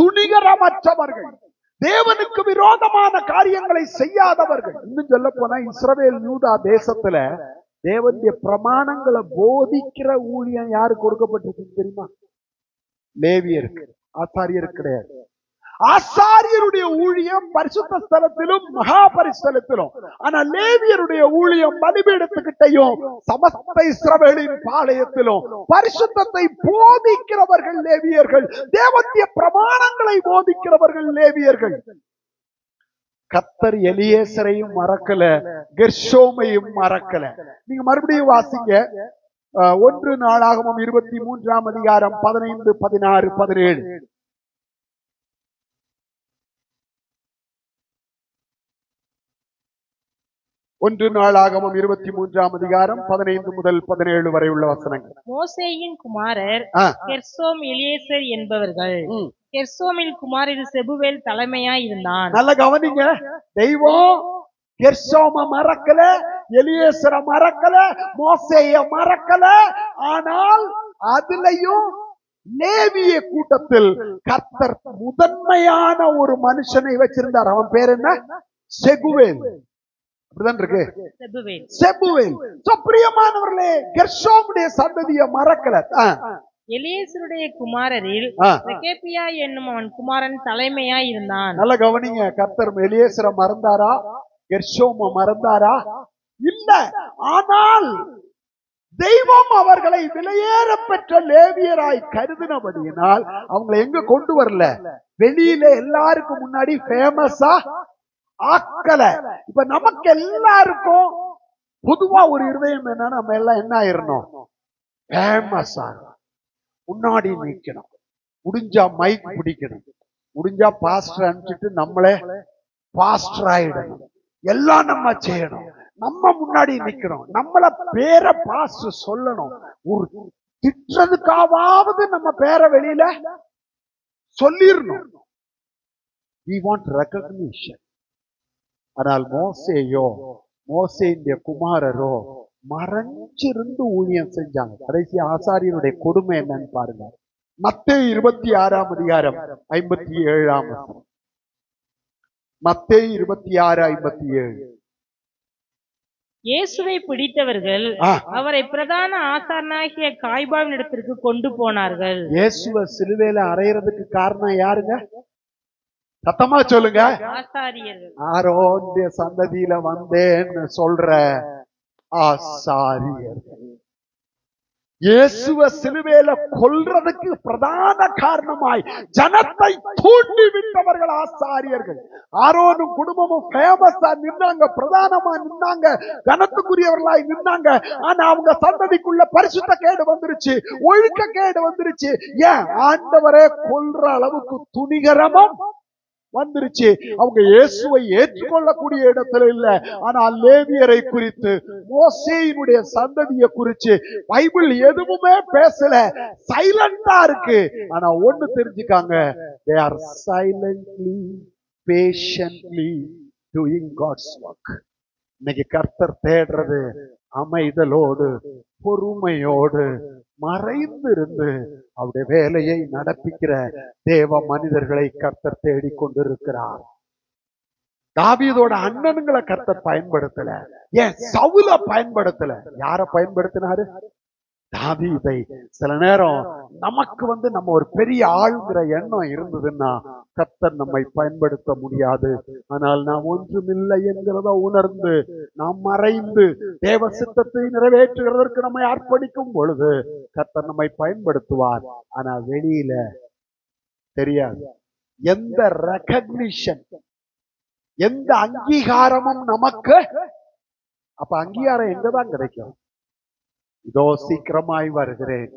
A: துணிகரமற்றவர்கள், தேவனுக்கு விரோதமான காரியங்களை செய்யாதவர்கள். இன்னும் சொல்ல போனா இஸ்ரவேல் யூதா தேசத்துல தேவனுடைய பிரமாணங்களை போதிக்கிற ஊழியம் யாரு கொடுக்கப்பட்டிருக்கு தெரியுமா? லேவியருக்கு, ஆசாரியருக்கு கிடையாது. ஆசாரியருடைய ஊழியம் பரிசுத்த ஸ்தலத்திலும் மகா பரிசுத்தலத்திலும். ஆனா லேவியருடைய ஊழியம் பலிபீடத்துக்கிட்டையும் சமஸ்த இஸ்ரவேலின் பாளையத்திலும். பரிசுத்தத்தை போதிக்கிறவர்கள் லேவியர்கள், தேவனுடைய பிரமாணங்களை போதிக்கிறவர்கள் லேவியர்கள். கர்த்தர் எலியேசரையும் மறக்கல, கெர்ஷோமையும் மறக்கல. நீங்க மறுபடியும் வாசிங்க 1 நாளாகமம் 23ஆம் அதிகாரம் 15, 16, 17. 1 நாளாகமம் 23ஆம் அதிகாரம் 15 முதல் 17 வரை உள்ள வசனங்கள்.
B: மோசேயின் குமாரர் கெர்சோம், எலியேசர் என்பவர்கள். கெர்சோமின் குமாரர் செபுவேல் தலைமையாய் இருந்தான். நல்ல கவனிங்க, தெய்வம் கெர்சோம மறக்கல, எலியேசரை மறக்கல, மோசேய மறக்கல. ஆனால் அதுலயும் லேவிய கூட்டத்தில் கர்த்தர் முதன்மையான ஒரு மனுஷனை வச்சிருந்தார். அவன் பேர் என்ன? செகுவேல். அப்படிதான் இருக்கு, செபுவேல். பிரியமானவர்களே, கெர்ஷோமுடைய சந்ததியை மறக்கல. எலியேசருடைய குமாரரில் ரெகேபியா என்னும் அவன் குமாரன் தலைமையாய் இருந்தான்.
A: நல்ல கவனிங்க, கர்த்தர் எலியேசரை மறந்தாரா? கெர்ஷோம மறந்தாரா? இல்ல. ஆனால் தெய்வம் அவர்களை விலையேற பெற்ற லேவியராய் கருதினபடியினால் அவங்களை எங்க கொண்டு வரல, வெளியில எல்லாருக்கும் முன்னாடி ஃபேமஸா ஆக்கல. இப்ப நமக்கு எல்லாருக்கும் பொதுவா ஒரு இருதயம் என்னன்னா, நம்ம எல்லாம் என்ன ஆயிரணும்? ஃபேமஸ் ஆகணும், முன்னாடி நிக்கணும், முடிஞ்சா மைக் பிடிக்கணும், முடிஞ்சா பாஸ்டர் அனுப்பிச்சுட்டு நம்மளே பாஸ்டர் ஆயிடணும், எல்லாம் நம்ம செய்யணும், நம்ம முன்னாடி நிக்கணும், நம்மள பேரை பாஸ்டர் சொல்லணும், ஒரு திட்டுறதுக்காவது நம்ம பேரை வெளியில சொல்லிடணும். We want recognition. ஆனால் மோசேயோ, மோசேயுடைய குமாரரோ மறைஞ்சிருந்து ஊழியம் செஞ்சாங்க. கடைசி ஆசாரியனுடைய கொடுமை என்னன்னு பாருங்க. மத்தேயு 26ஆம் அதிகாரம் 57ஆம் வசனம். மத்தேயு 26:57.
B: இயேசுவை பிடித்தவர்கள் அவரை பிரதான ஆசாரியனாகிய காய்பாவின் இடத்திற்கு கொண்டு போனார்கள்.
A: இயேசுவை சிலுவையில அறையறதுக்கு காரணம் யாருங்க? சத்தமா சொல்லுங்க.
B: ஆசாரியர்கள்.
A: ஆரோன்ய சந்ததியில வந்தேன்னு சொல்ற ஆசாரியர்கள். இயேசுவை சிலுவையில கொல்றதுக்கு பிரதான காரணமாய் ஜனத்தை தூண்டி விட்டவர்கள் ஆசாரியர்கள். ஆரோனும் குடும்பமும் ஃபேமஸா நின்னாங்க, பிரதானமா நின்னாங்க, கனத்துக்குரியவர்களாய் நின்னாங்க. ஆனா அவங்க சந்ததிக்குள்ள பரிசுத்த கேடு வந்துருச்சு, ஒழுக்க கேடு வந்துருச்சு. ஏன்? ஆண்டவரே கொல்ற அளவுக்கு துணிகரமும் வந்துருச்சு. அவங்க இயேசுவை ஏற்றுக்கொள்ளக்கூடிய இடத்துல இல்ல. ஆனால் லேவியரை குறித்து, மோசேயினுடைய சந்ததியை குறித்து பைபிள் எதுவுமே பேசல, சைலண்டா இருக்கு. ஆனா ஒண்ணு தெரிஞ்சுக்காங்க, they are silently, patiently doing God's work. இன்னைக்கு கர்த்தர் தேடுறது அமைதலோடு, பொறுமையோடு, மறைந்து இருந்து அவருடைய வேலையை நடப்பிக்கிற தேவ மனிதர்களை கர்த்தர் தேடிக்கொண்டிருக்கிறார். தாவீதோட அண்ணனுங்களை கர்த்தர் பயன்படுத்தல, ஏன் சவுல பயன்படுத்தல? யார பயன்படுத்தினாரு? தாவீதை. சில நேரம் நமக்கு நம்ம ஒரு பெரிய ஆளுங்கிற எண்ணம் இருந்ததுன்னா கர்த்தர் நம்மை பயன்படுத்த முடியாது. ஆனால் நாம் ஒன்றுமில்லை என்கிறத உணர்ந்து நாம் மறைந்து தேவ சித்தத்தை நிறைவேற்றுகிறதற்கு நம்மை அர்ப்பணிக்கும் பொழுது கர்த்தர் நம்மை பயன்படுத்துவார். ஆனா வெளியில தெரியாது. எந்த ரெகக்னிஷன், எந்த அங்கீகாரமும் நமக்கு, அப்ப அங்கீகாரம் எங்கதான் கிடைக்கும்? இதோ சீக்கிரமாய் வருகிறேன்,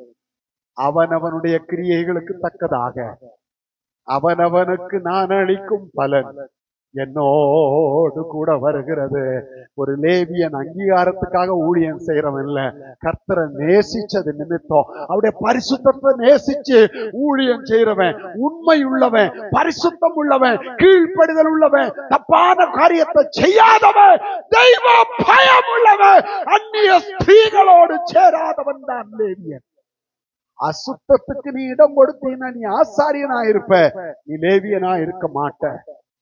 A: அவனவனுடைய கிரியைகளுக்கு தக்கதாக அவனவனுக்கு நான் அளிக்கும் பலன் என்னோடு கூட வருகிறது. ஒரு லேவியன் அங்கீகாரத்துக்காக ஊழியம் செய்யறவன் இல்ல, கர்த்தரை நேசிச்சது நிமித்தம், அவருடைய பரிசுத்தத்தை நேசிச்சு ஊழியம் செய்யறவன், உண்மை உள்ளவன், பரிசுத்தம் உள்ளவன், கீழ்ப்படிதல் உள்ளவன், தப்பான காரியத்தை செய்யாதவன், தெய்வ பயம் உள்ளவன், அந்நிய ஸ்திரீகளோடு சேராதவன் தான் லேவியன். அசுத்தத்துக்கு நீ இடம் கொடுத்தீங்கன்னா நீ ஆசாரியனா இருப்ப, நீ லேவியனா இருக்க மாட்ட.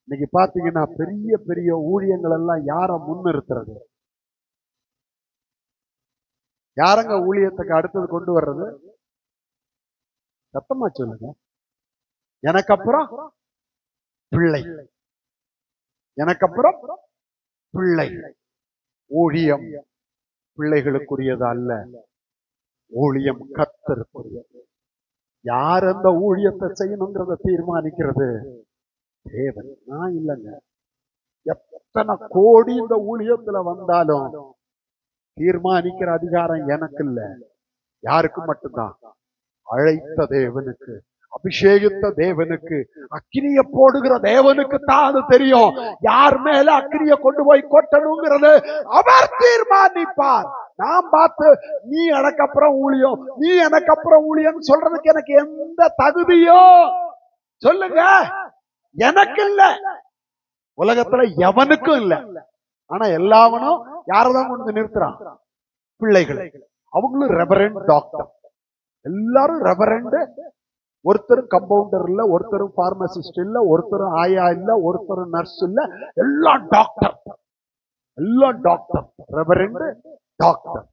A: இன்னைக்கு பாத்தீங்கன்னா பெரிய பெரிய ஊழியங்கள் எல்லாம் யார முன்னிறுத்துறது? யாரங்க ஊழியத்துக்கு அடுத்தது கொண்டு வர்றது? சத்தமா சொல்லுங்க. எனக்கு அப்புறம் பிள்ளை, எனக்கு அப்புறம் பிள்ளை. ஊழியம் பிள்ளைகளுக்குரியது அல்ல, ஊழியம் கர்த்தருக்குரியது. யார் அந்த ஊழியத்தை செய்யணுங்கிறத தீர்மானிக்கிறது? தேவன். நான் இல்லைங்க. எத்தனை கோடி இந்த ஊழியத்துல வந்தாலும் தீர்மானிக்கிற அதிகாரம் எனக்கு இல்ல. யாருக்கு மட்டும்தான்? அழைத்த தேவனுக்கு, அபிஷேகித்த தேவனுக்கு, அக்கினிய போடுகிற தேவனுக்கு தான் அது தெரியும். யார் மேல அக்கினிய கொண்டு போய் கொட்டணுங்கிறது அவர் தீர்மானிப்பார். நான் பார்த்து நீ எனக்கு அப்புறம் ஊழியம், நீ எனக்கு அப்புறம் ஊழியம் சொல்றதுக்கு எனக்கு எந்த தகுதியோ சொல்லுங்க? எனக்கு இல்ல, உலகத்துல எவனுக்கும் இல்ல. ஆனா எல்லாவனும் யாரதான் கொண்டு நிறுத்துறான்? பிள்ளைகள். அவங்களும் ரெவரண்ட் டாக்டர், எல்லாரும் ரெவரண்ட். ஒருத்தரும் கம்பவுண்டர் இல்ல, ஒருத்தரும் பார்மசிஸ்ட் இல்ல, ஒருத்தரும் ஆயா இல்ல, ஒருத்தரும் நர்ஸ் இல்ல, எல்லாம் டாக்டர், எல்லாம் டாக்டர், ரெவரண்ட் டாக்டர்.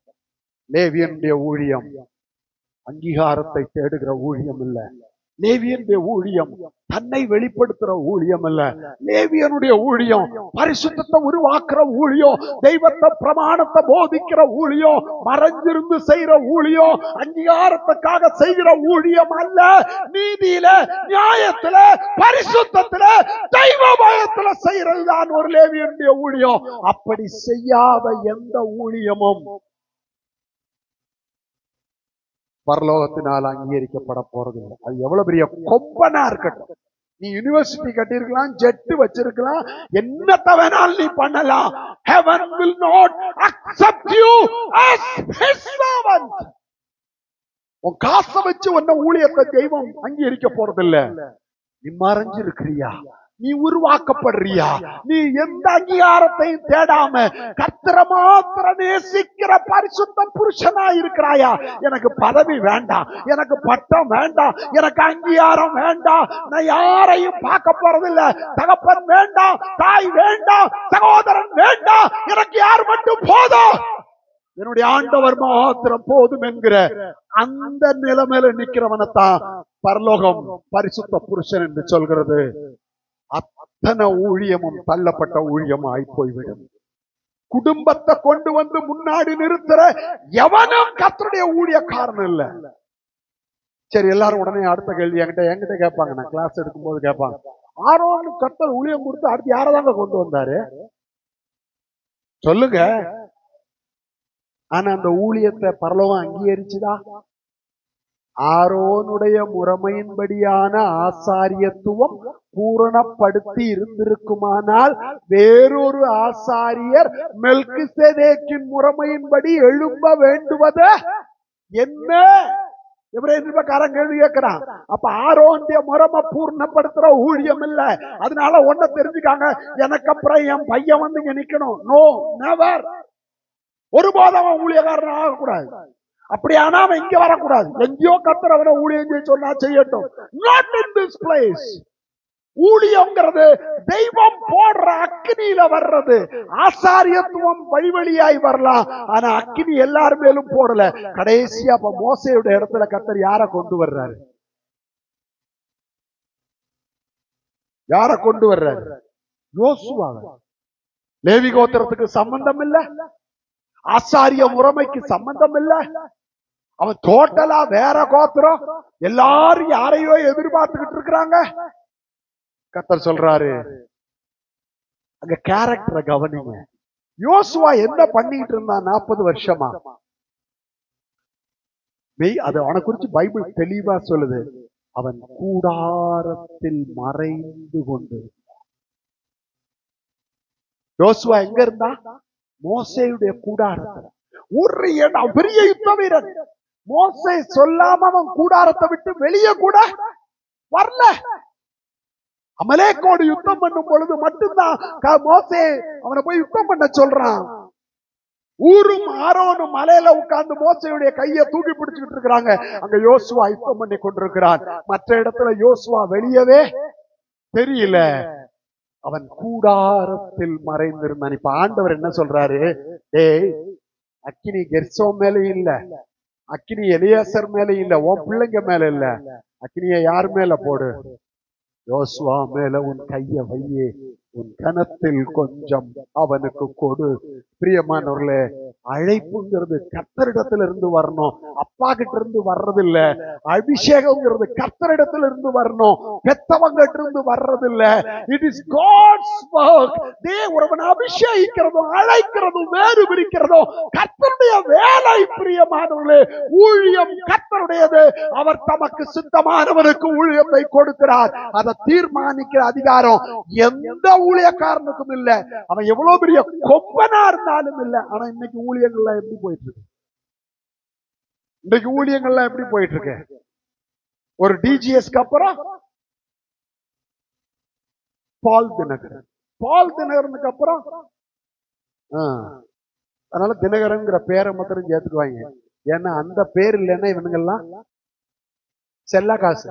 A: லேவியனுடைய ஊழியம் அங்கீகாரத்தை தேடுகிற ஊழியம் இல்ல. லேவியனுடைய ஊழியம் தன்னை வெளிப்படுத்துற ஊழியம் அல்ல. லேவியனுடைய ஊழியம் பரிசுத்தத்தை உருவாக்குற ஊழியம், தெய்வத்தை பிரமாணத்தை போதிக்கிற ஊழியம், மறைஞ்சிருந்து செய்யற ஊழியம், அங்கீகாரத்துக்காக செய்கிற ஊழியம் அல்ல. நீதியில, நியாயத்துல, பரிசுத்தத்துல, தெய்வ பயத்துல செய்யறதுதான் ஒரு லேவியனுடைய ஊழியம். அப்படி செய்யாத எந்த ஊழியமும் பரலோகத்தினால் அங்கீகரிக்கப்பட போறது இல்லை. அது எவ்வளவு பெரிய கொம்பனா இருக்கட்டும். நீ யூனிவர்சிட்டி கட்டிருக்கலாம், ஜெட்டு வச்சிருக்கலாம், என்னத்த வேணாலும் நீ பண்ணலாம். Heaven will not accept you as his servant. உன் காசை வச்சு உன்ன ஊழியத்தை தெய்வம் அங்கீகரிக்க போறது இல்ல. நீ மறைஞ்சிருக்கிறியா? நீ உருவாக்கப்படுறியா? நீ எந்த அங்கீகாரத்தையும் தேடாம கர்த்தரை மாத்திரம் நேசிக்கிற பரிசுத்த புருஷனா இருக்கிறாயா? எனக்கு பதவி வேண்டாம், எனக்கு பட்டம் வேண்டாம், எனக்கு அங்கீகாரம் வேண்டாம், நான் யாரையும் பார்க்க போறதில்லை, தகப்பன் வேண்டாம், தாய் வேண்டாம், சகோதரன் வேண்டாம், எனக்கு யார் மட்டும் போதும், என்னுடைய ஆண்டவர் மாத்திரம் போதும் என்கிற அந்த நிலைமையில நிக்கிறவனத்தான் பரலோகம் பரிசுத்த புருஷன் என்று சொல்கிறது. அத்தனை ஊழியமும் தள்ளப்பட்ட ஊழியமாய் போய்விடும். குடும்பத்தை கொண்டு வந்து முன்னாடி நிறுத்துற எவனும் கர்த்தருடைய ஊழியக்காரன் இல்ல. சரி, எல்லாரும் உடனே அடுத்த கேள்வி என்கிட்ட கேட்பாங்க. நான் கிளாஸ் எடுக்கும் போது கேட்பாங்க, ஆரோன் கர்த்தர் ஊழியம் கொடுத்து அடுத்து யாரதாங்க கொண்டு வந்தாரு சொல்லுங்க. ஆனா அந்த ஊழியத்தை பரலோகம் அங்கீகரிச்சுதா? ஆரோனுடைய முறைமையின்படியான ஆசாரியத்துவம் பூரணப்படுத்தி இருந்திருக்குமானால் வேறொரு ஆசாரியர் மெல்கிசேதேக்கின் முறைமையின்படி எழும்ப வேண்டுவது என்ன? எபிரேயர்காரன் கேள்வி கேட்கிறான். அப்ப ஆரோனுடைய முறைமை பூர்ணப்படுத்துற ஊழியம் இல்ல, அதனால ஒன்ன தெரிஞ்சுக்காங்க, எனக்கு அப்புறம் என் பையன் வந்து இங்க நிக்கணும். No, never. ஒருபோதும் அவன் ஊழியக்காரன் ஆகக்கூடாது. அப்படியானா அவன் இங்க வரக்கூடாது. எங்கேயோ கர்த்தர் அவனை ஊழியம் செய்ய சொன்னா செய்யட்டும். Not in this place. ஊழியம்ங்கிறது தெய்வம் போடுற அக்கினியில வர்றது. ஆசாரியத்துவம் வழி வழியாய் வரலாம், ஆனா அக்கினி எல்லார் மேலும் போடல. கடைசியா அப்ப மோசேயுடைய இடத்துல கர்த்தர் யார கொண்டு வர்றாரு? யார கொண்டு வர்றாரு? யோசுவாவை. லேவி கோத்திரத்துக்கு சம்பந்தம் இல்ல, ஆசாரிய முறைமைக்கு சம்பந்தம் இல்ல. அவன் டோட்டலா வேற கோத்திரம். எல்லாரும் யாரையோ எதிர்பார்த்துக்கிட்டு இருக்கிறாங்க. கர்த்தர் சொல்றாரு, அங்க கேரக்டரை கவனிங்க. யோசுவா என்ன பண்ணிட்டு இருந்தான் 40 வருஷமா? அது அவனை குறிச்சு பைபிள் தெளிவா சொல்லுது. அவன் கூடாரத்தில் மறைந்து கொண்டு. யோசுவா எங்க இருந்தா? மோசேயுடைய கூடாரத்துல. ஒரு இடம், பெரிய யுத்த வீரன். மோசே சொல்லாம அவன் கூடாரத்தை விட்டு வெளியே கூட வரல. அமலேக்கோடு யுத்தம் பண்ணும் பொழுது மட்டும்தான் மோசே அவனை போய் யுத்தம் பண்ண சொல்றான். ஊரும் ஆரோனும் மலையில உட்கார்ந்து மோசையுடைய கையை தூக்கி பிடிச்சுக்கிட்டு இருக்கிறாங்க. அங்க யோசுவா யுத்தம் பண்ணி கொண்டிருக்கிறான். மற்ற இடத்துல யோசுவா வெளியவே தெரியல. அவன் கூடாரத்தில் மறைந்திருந்தான். இப்ப ஆண்டவர் என்ன சொல்றாரு? டேய், அக்கினி கெர்சோம் மேல இல்ல, அக்கினி எலியாசர் மேல இல்ல, உன் பிள்ளைங்க மேல இல்ல, அக்கினிய யார் மேல போடு? யோசுவா மேல உன் கைய வையே, உன் கனத்தில் கொஞ்சம் அவனுக்கு கொடு. பிரியமானவர்களே, அழைப்புங்கிறது கர்த்தரிடத்துல இருந்து வரணும், அப்பா கிட்ட இருந்து வர்றது இல்ல. அபிஷேகம்ங்கிறது கர்த்தரிடத்துல இருந்து வரணும், பெத்தவங்க கிட்ட இருந்து வர்றது இல்ல. It is God's work. தேவன் அபிஷேகிக்கிறதும் அழைக்கிறதும் வேறு பிரிக்கிறதும் கர்த்தருடைய வேலை. பிரியமானவர்களே, ஊழியம் கர்த்தருடையது. அவர் தமக்கு சித்தமானவனுக்கு ஊழியத்தை கொடுக்கிறார். அதை தீர்மானிக்கிற அதிகாரம் எந்த ஊழியக்காரனுக்கும் இல்ல. அவன் எவ்வளவு பெரிய கொம்பனா இருந்தாலும் இல்ல. ஆனா இன்னைக்கு ஊழியங்கள்லாம் எப்படி போயிட்டு இருக்கு? இன்னைக்கு ஊழியங்கள்லாம் எப்படி போயிட்டு இருக்கு? ஒரு டிஜிஎஸ்க்கு அப்புறம் பால் தினகரன், பால் தினகரனுக்கு அப்புறம் அதனால தினகரன்ங்கிற பேரை மாத்திரம் சேர்த்துக்குவாங்க. ஏன்னா அந்த பேர் இல்லைன்னா இவனுங்கெல்லாம் செல்லா காசு.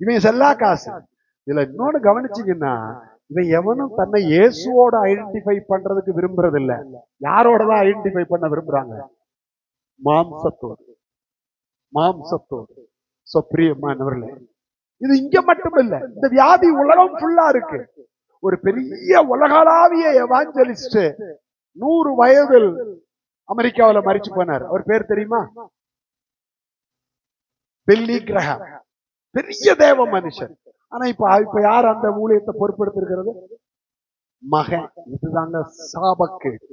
A: இவன் செல்லா காசு. இதுல இன்னொன்னு கவனிச்சீங்கன்னா, இவன் எவனும் தன்னை இயேசுவோட ஐடென்டிஃபை பண்றதுக்கு விரும்புறது இல்ல. யாரோடதான் ஐடென்டிஃபை பண்ண விரும்புறாங்க? மாம்சத்தோடு. மாம்சத்தோடு. பிரியமானவர்களே, இது இங்க மட்டும் இல்ல, இந்த வியாதி உலகம் ஃபுல்லா இருக்கு. ஒரு பெரிய உலகளாவிய எவாஞ்சலிஸ்ட் 100 வயதில் அமெரிக்காவில் மரிச்சு போனார். அவர் பேர் தெரியுமா? பில்லி கிரஹாம். பெரிய தேவ மனுஷன். ஆனா இப்ப யார் அந்த ஊழியத்தை பொறுப்பெடுத்திருக்கிறது? மகன். இதுதாங்க சாபக்கேடு.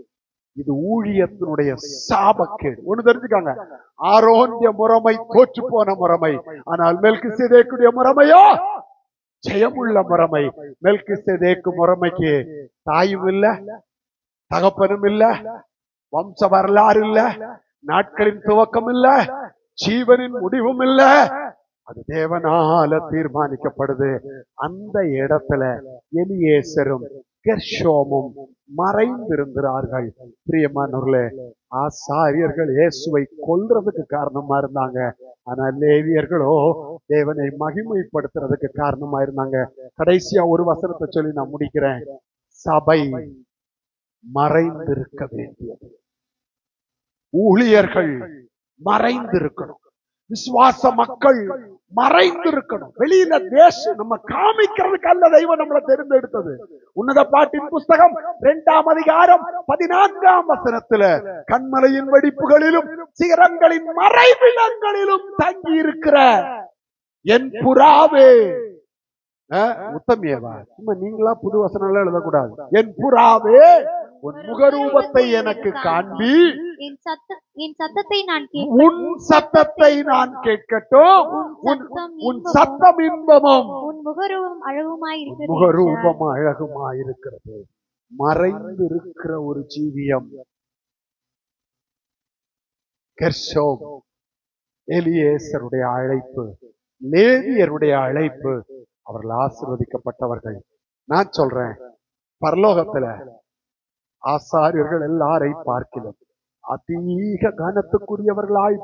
A: இது ஊழியத்தினுடைய சாபக்கேடு. ஒண்ணு தெரிஞ்சுக்காங்க, ஆரோன்ய முறைமை தோற்று போன முறைமை. ஆனால் மெல்கிசேதேக்குடைய முறைமையோ ஜெயமுள்ள முறைமை. மெல்கிசேதேக்கு முறைமைக்கு தாயும் இல்ல, தகப்பனும் இல்ல, வம்ச வரலாறு இல்ல, நாட்களின் துவக்கம் இல்ல, ஜீவனின் முடிவும் இல்ல. அது தேவனால தீர்மானிக்கப்படுது. அந்த இடத்துல எலியேசரும் கெர்ஷோமும் மறைந்திருந்தார்கள். பிரியமானவர்களே, ஆசாரியர்கள் இயேசுவை கொல்றதுக்கு காரணமா இருந்தாங்க. ஆனா லேவியர்களோ தேவனை மகிமைப்படுத்துறதுக்கு காரணமா இருந்தாங்க. கடைசியா ஒரு வசனத்தை சொல்லி நான் முடிக்கிறேன். சபை மறைந்திருக்க வேண்டியது. ஊழியர்கள் மறைந்திருக்கணும். விசுவாச மக்கள் மறைந்திருக்கணும். வெளியில தேசம் நம்ம காமிக்கிறதுக்கு அல்ல தெய்வம் நம்மளை தேர்ந்தெடுத்தது. உன்னத பாட்டின் புஸ்தகம் 2ஆம் அதிகாரம் 14ஆம் வசனத்துல, கண்மலையின் வெடிப்புகளிலும் சிகரங்களின் மறைவிடங்களிலும் தங்கி இருக்கிற என் புறாவே. உத்தமியவா, சும்மா நீங்களா புது வசனம் எல்லாம் எழுதக்கூடாது. என் புறாவே, உன் முகரூபத்தை எனக்கு காண்பி,
C: என் சத்தத்தை நான்
A: உன் சத்தத்தை நான் கேட்கட்டும். உன் சத்தம் இன்பமும்
C: உன் முகரூபம் அழகுமாயிருக்கிறது.
A: முகரூபம் அழகுமாயிருக்கிறது. மறைந்திருக்கிற ஒரு ஜீவியம். கெர்ஷோம், எலியேசருடைய அழைப்பு, லேவியருடைய அழைப்பு, அவர்கள் ஆசீர்வதிக்கப்பட்டவர்கள். நான் சொல்றேன், பரலோகத்துல ஆசாரியர்கள் எல்லாரையும் பார்க்கிறோம் அதிக கனத்துக்குரியவர்களாய்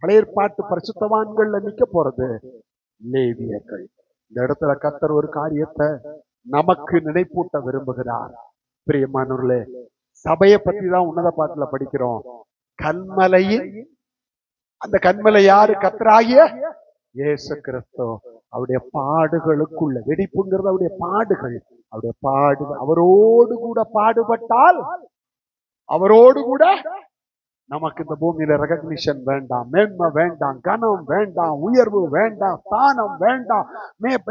A: பழைய ஏற்பாட்டு பரிசுத்தவான்கள்ல நிக்க போறது லேவியர்கள். இந்த இடத்துல கர்த்தர் ஒரு காரியத்தை நமக்கு நினைப்பூட்ட விரும்புகிறார். பிரியமானவர்களே, சபையை பத்தி தான் உன்னத பாட்டுல படிக்கிறோம். கன்மலையின், அந்த கன்மலை யாரு? கர்த்தராகிய இயேசு கிறிஸ்து. அவருடைய பாடுகளுக்குள்ள வெடிப்புங்கிறது அவருடைய பாடுகள். அவருடைய அவரோடு கூட பாடுபட்டால், அவரோடு கூட நமக்கு இந்த பூமியில ரெகக்னிஷன் வேண்டாம், மேன்மை வேண்டாம், கனம் வேண்டாம், உயர்வு வேண்டாம், ஸ்தானம் வேண்டாம்,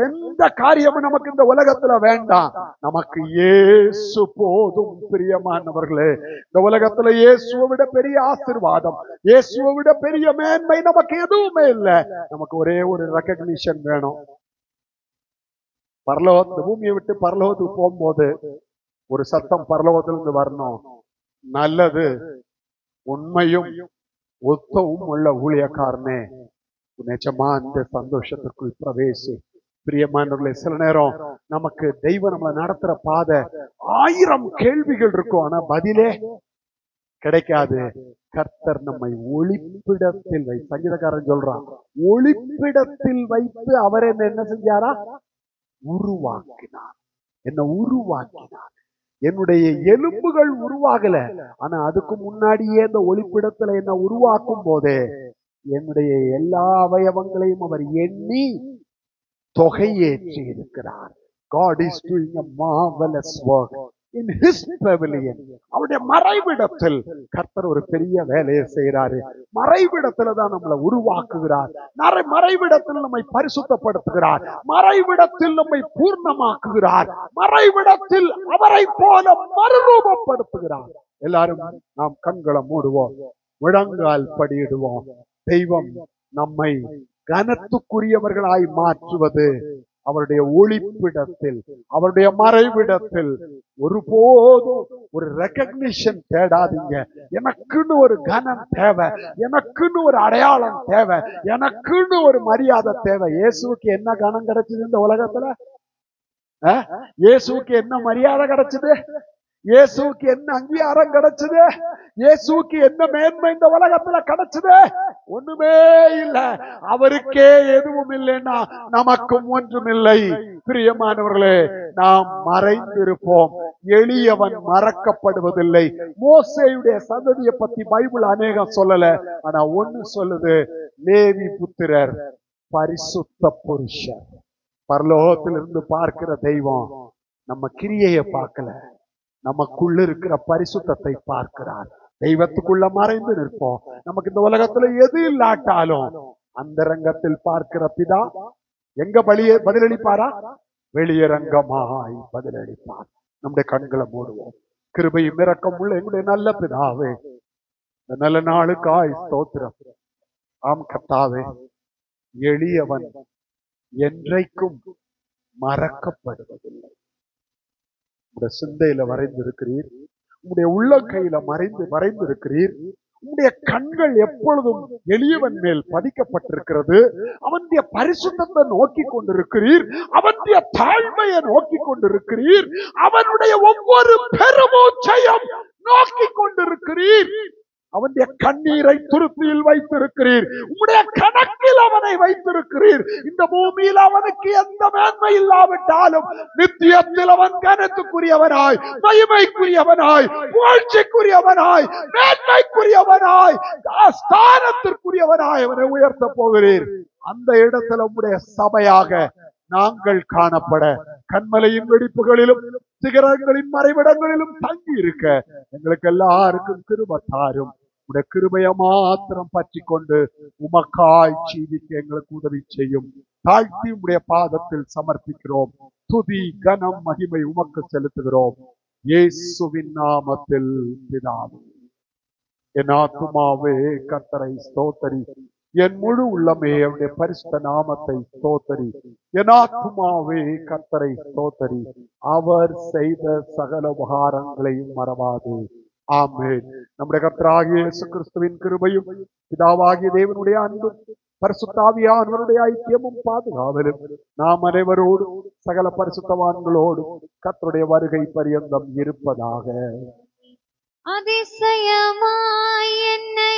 A: எந்த காரியமும் நமக்கு இந்த உலகத்துல வேண்டாம். நமக்கு இயேசு போதும். பிரியமானவர்களே, இந்த உலகத்துல இயேசுவை விட பெரிய ஆசீர்வாதம், இயேசுவை விட பெரிய மேன்மை நமக்கு எதுவுமே இல்லை. நமக்கு ஒரே ஒரு ரெகக்னிஷன் வேணும். பரலோகத்து பூமியை விட்டு பரலோகத்துக்கு போகும்போது ஒரு சத்தம் பரலோகத்திலிருந்து வரணும். நல்லது, உண்மையும் ஒத்தவும் உள்ள ஊழியக்காரனே, நிஜமா அந்த சந்தோஷத்துக்குள் பிரவேசி. பிரியமானவர்களே, சில நேரம் நமக்கு தெய்வம் நம்மளை நடத்துற பாதை 1000 கேள்விகள் இருக்கும், ஆனா பதிலே கிடைக்காது. கர்த்தர் நம்மை ஒளிப்பிடத்தில் சங்கீதக்காரன் சொல்றான், ஒளிப்பிடத்தில் வைத்து அவர் என்ன செஞ்சாரா? உருவாக்கினார். என்ன உருவாக்கினார்? என்னுடைய எலும்புகள் உருவாகல, ஆனா அதுக்கு முன்னாடியே இந்த ஒளிப்பிடத்துல என்ன உருவாக்கும் போதே என்னுடைய எல்லா அவயவங்களையும் அவர் எண்ணி தொகையேற்றி இருக்கிறார். God is doing a marvelous work in his pavilion. அவருடைய மறைவிடத்தில் கர்த்தர் ஒரு பெரிய வேலையை செய்கிறாரு. மறைவிடத்துல தான் நம்மளை உருவாக்குகிறார். மறைவிடத்தில் நம்மை பரிசுத்தப்படுத்துகிறார். மறைவிடத்தில் நம்மை பூர்ணமாக்குகிறார். மறைவிடத்தில் அவரை போல மறுரூபப்படுத்துகிறார். எல்லாரும் நாம் கண்களை மூடுவோம், முழங்கால் படியிடுவோம். தெய்வம் நம்மை கனத்துக்குரியவர்களாய் மாற்றுவது அவருடைய ஒளிப்பிடத்தில், அவருடைய மறைவிடத்தில். ஒருபோதும் ஒரு ரெகக்னிஷன் தேடாதீங்க. எனக்குன்னு ஒரு கனம் தேவை, எனக்குன்னு ஒரு அடையாளம் தேவை, எனக்குன்னு ஒரு மரியாதை தேவை. இயேசுவுக்கு என்ன கனம் கிடைச்சது இந்த உலகத்துல? இயேசுவுக்கு என்ன மரியாதை கிடைச்சது? இயேசுவுக்கு என்ன அங்கீகாரம் கிடைச்சது? இயேசுவுக்கு என்ன மேன்மை இந்த உலகத்துல கிடைச்சது? ஒண்ணுமே இல்லை. அவருக்கே எதுவும் இல்லைன்னா நமக்கும் ஒன்றும் இல்லை. பிரியமானவர்களே, நாம் மறைந்திருப்போம். எளியவன் மறக்கப்படுவதில்லை. மோசேயுடைய சந்ததியை பத்தி பைபிள் அநேகம் சொல்லல, ஆனா ஒண்ணு சொல்லுது, லேவி புத்திரர் பரிசுத்த புருஷர். பரலோகத்திலிருந்து பார்க்கிற தெய்வம் நம்ம கிரியையை பார்க்கல, நமக்குள்ள இருக்கிற பரிசுத்தத்தை பார்க்கிறார். தெய்வத்துக்குள்ள மறைந்து நிற்போம். நமக்கு இந்த உலகத்துல எது இல்லாட்டாலும் அந்த ரங்கத்தில் பார்க்கிற பிதா எங்க பதிலளிப்பாரா? வெளியரங்கமாய் பதிலளிப்பார். நம்முடைய கண்களை மூடுவோம். கிருபையும் இரக்கம் உள்ள எங்களுடைய நல்ல பிதாவே, இந்த நல்ல நாளுக்காய் ஸ்தோத்திரம். ஆம் கர்த்தாவே, எளியவன் என்றைக்கும் மறக்கப்படுவதில்லை. உங்களுடைய சிந்தையில வரைந்திருக்கிறீர், உங்களுடைய உள்ளங்கையில மறைந்திருக்கிறீர். உங்களுடைய கண்கள் எப்பொழுதும் எளியவன் மேல் பதிக்கப்பட்டிருக்கிறது. அவனுடைய பரிசுத்தத்தை நோக்கி கொண்டிருக்கிறீர், அவனுடைய தாழ்மையை நோக்கி கொண்டிருக்கிறீர், அவனுடைய ஒவ்வொரு பெருமூச்சையும் நோக்கி கொண்டிருக்கிறீர். அவனுடைய கண்ணீரை துருத்தியில் வைத்திருக்கிறீர். உங்களுடைய கணக்கில் அவனை வைத்திருக்கிறீர். இந்த பூமியில் அவனுக்கு எந்த மேன்மை இல்லாவிட்டாலும் நித்தியத்தில் அவன் கனத்துக்குரியவனாய், மகிமைக்குரியவனாய், புகழ்ச்சிக்குரியவனாய், மேன்மைக்குரியவனாய், ஸ்தானத்திற்குரியவனாய் அவனை உயர்த்த போகிறீர். அந்த இடத்துல உங்களுடைய சபையாக நாங்கள் காணப்பட, கண்மலையின் வெடிப்புகளிலும் சிகரங்களின் மறைவிடங்களிலும் தங்கி இருக்க எங்களுக்கு எல்லாருக்கும் கிருபை தாரும். உடைய கிருபைய மாத்திரம் பற்றி கொண்டு உமக்காய் ஜீவிக்க எங்களுக்கு உதவி செய்யும். தாழ்த்தி உடைய பாதத்தில் சமர்ப்பிக்கிறோம். துதி கனம் மகிமை உமக்கு செலுத்துகிறோம். இயேசுவின் நாமத்தில் பிதாவே. என் ஆத்துமாவே கர்த்தரை ஸ்தோத்தரி, என் முழு உள்ளமே அவருடைய பரிசுத்த நாமத்தை ஸ்தோத்தரி. என் ஆத்துமாவே கர்த்தரை ஸ்தோத்தரி, அவர் செய்த சகல உபகாரங்களையும் மறவாது. ஆமென். நம்முடைய கர்த்தராகிய இயேசு கிறிஸ்துவின் கிருபையும் பிதாவாகிய தேவனுடைய அன்பும் பரிசுத்தாவியானவருடைய ஐக்கியமும் பாதுகாவலும் நாம் அனைவரோடு சகல பரிசுத்தவான்களோடு கர்த்தருடைய வருகை பரியந்தம் இருப்பதாக.
C: அதிசயமாய் என்னை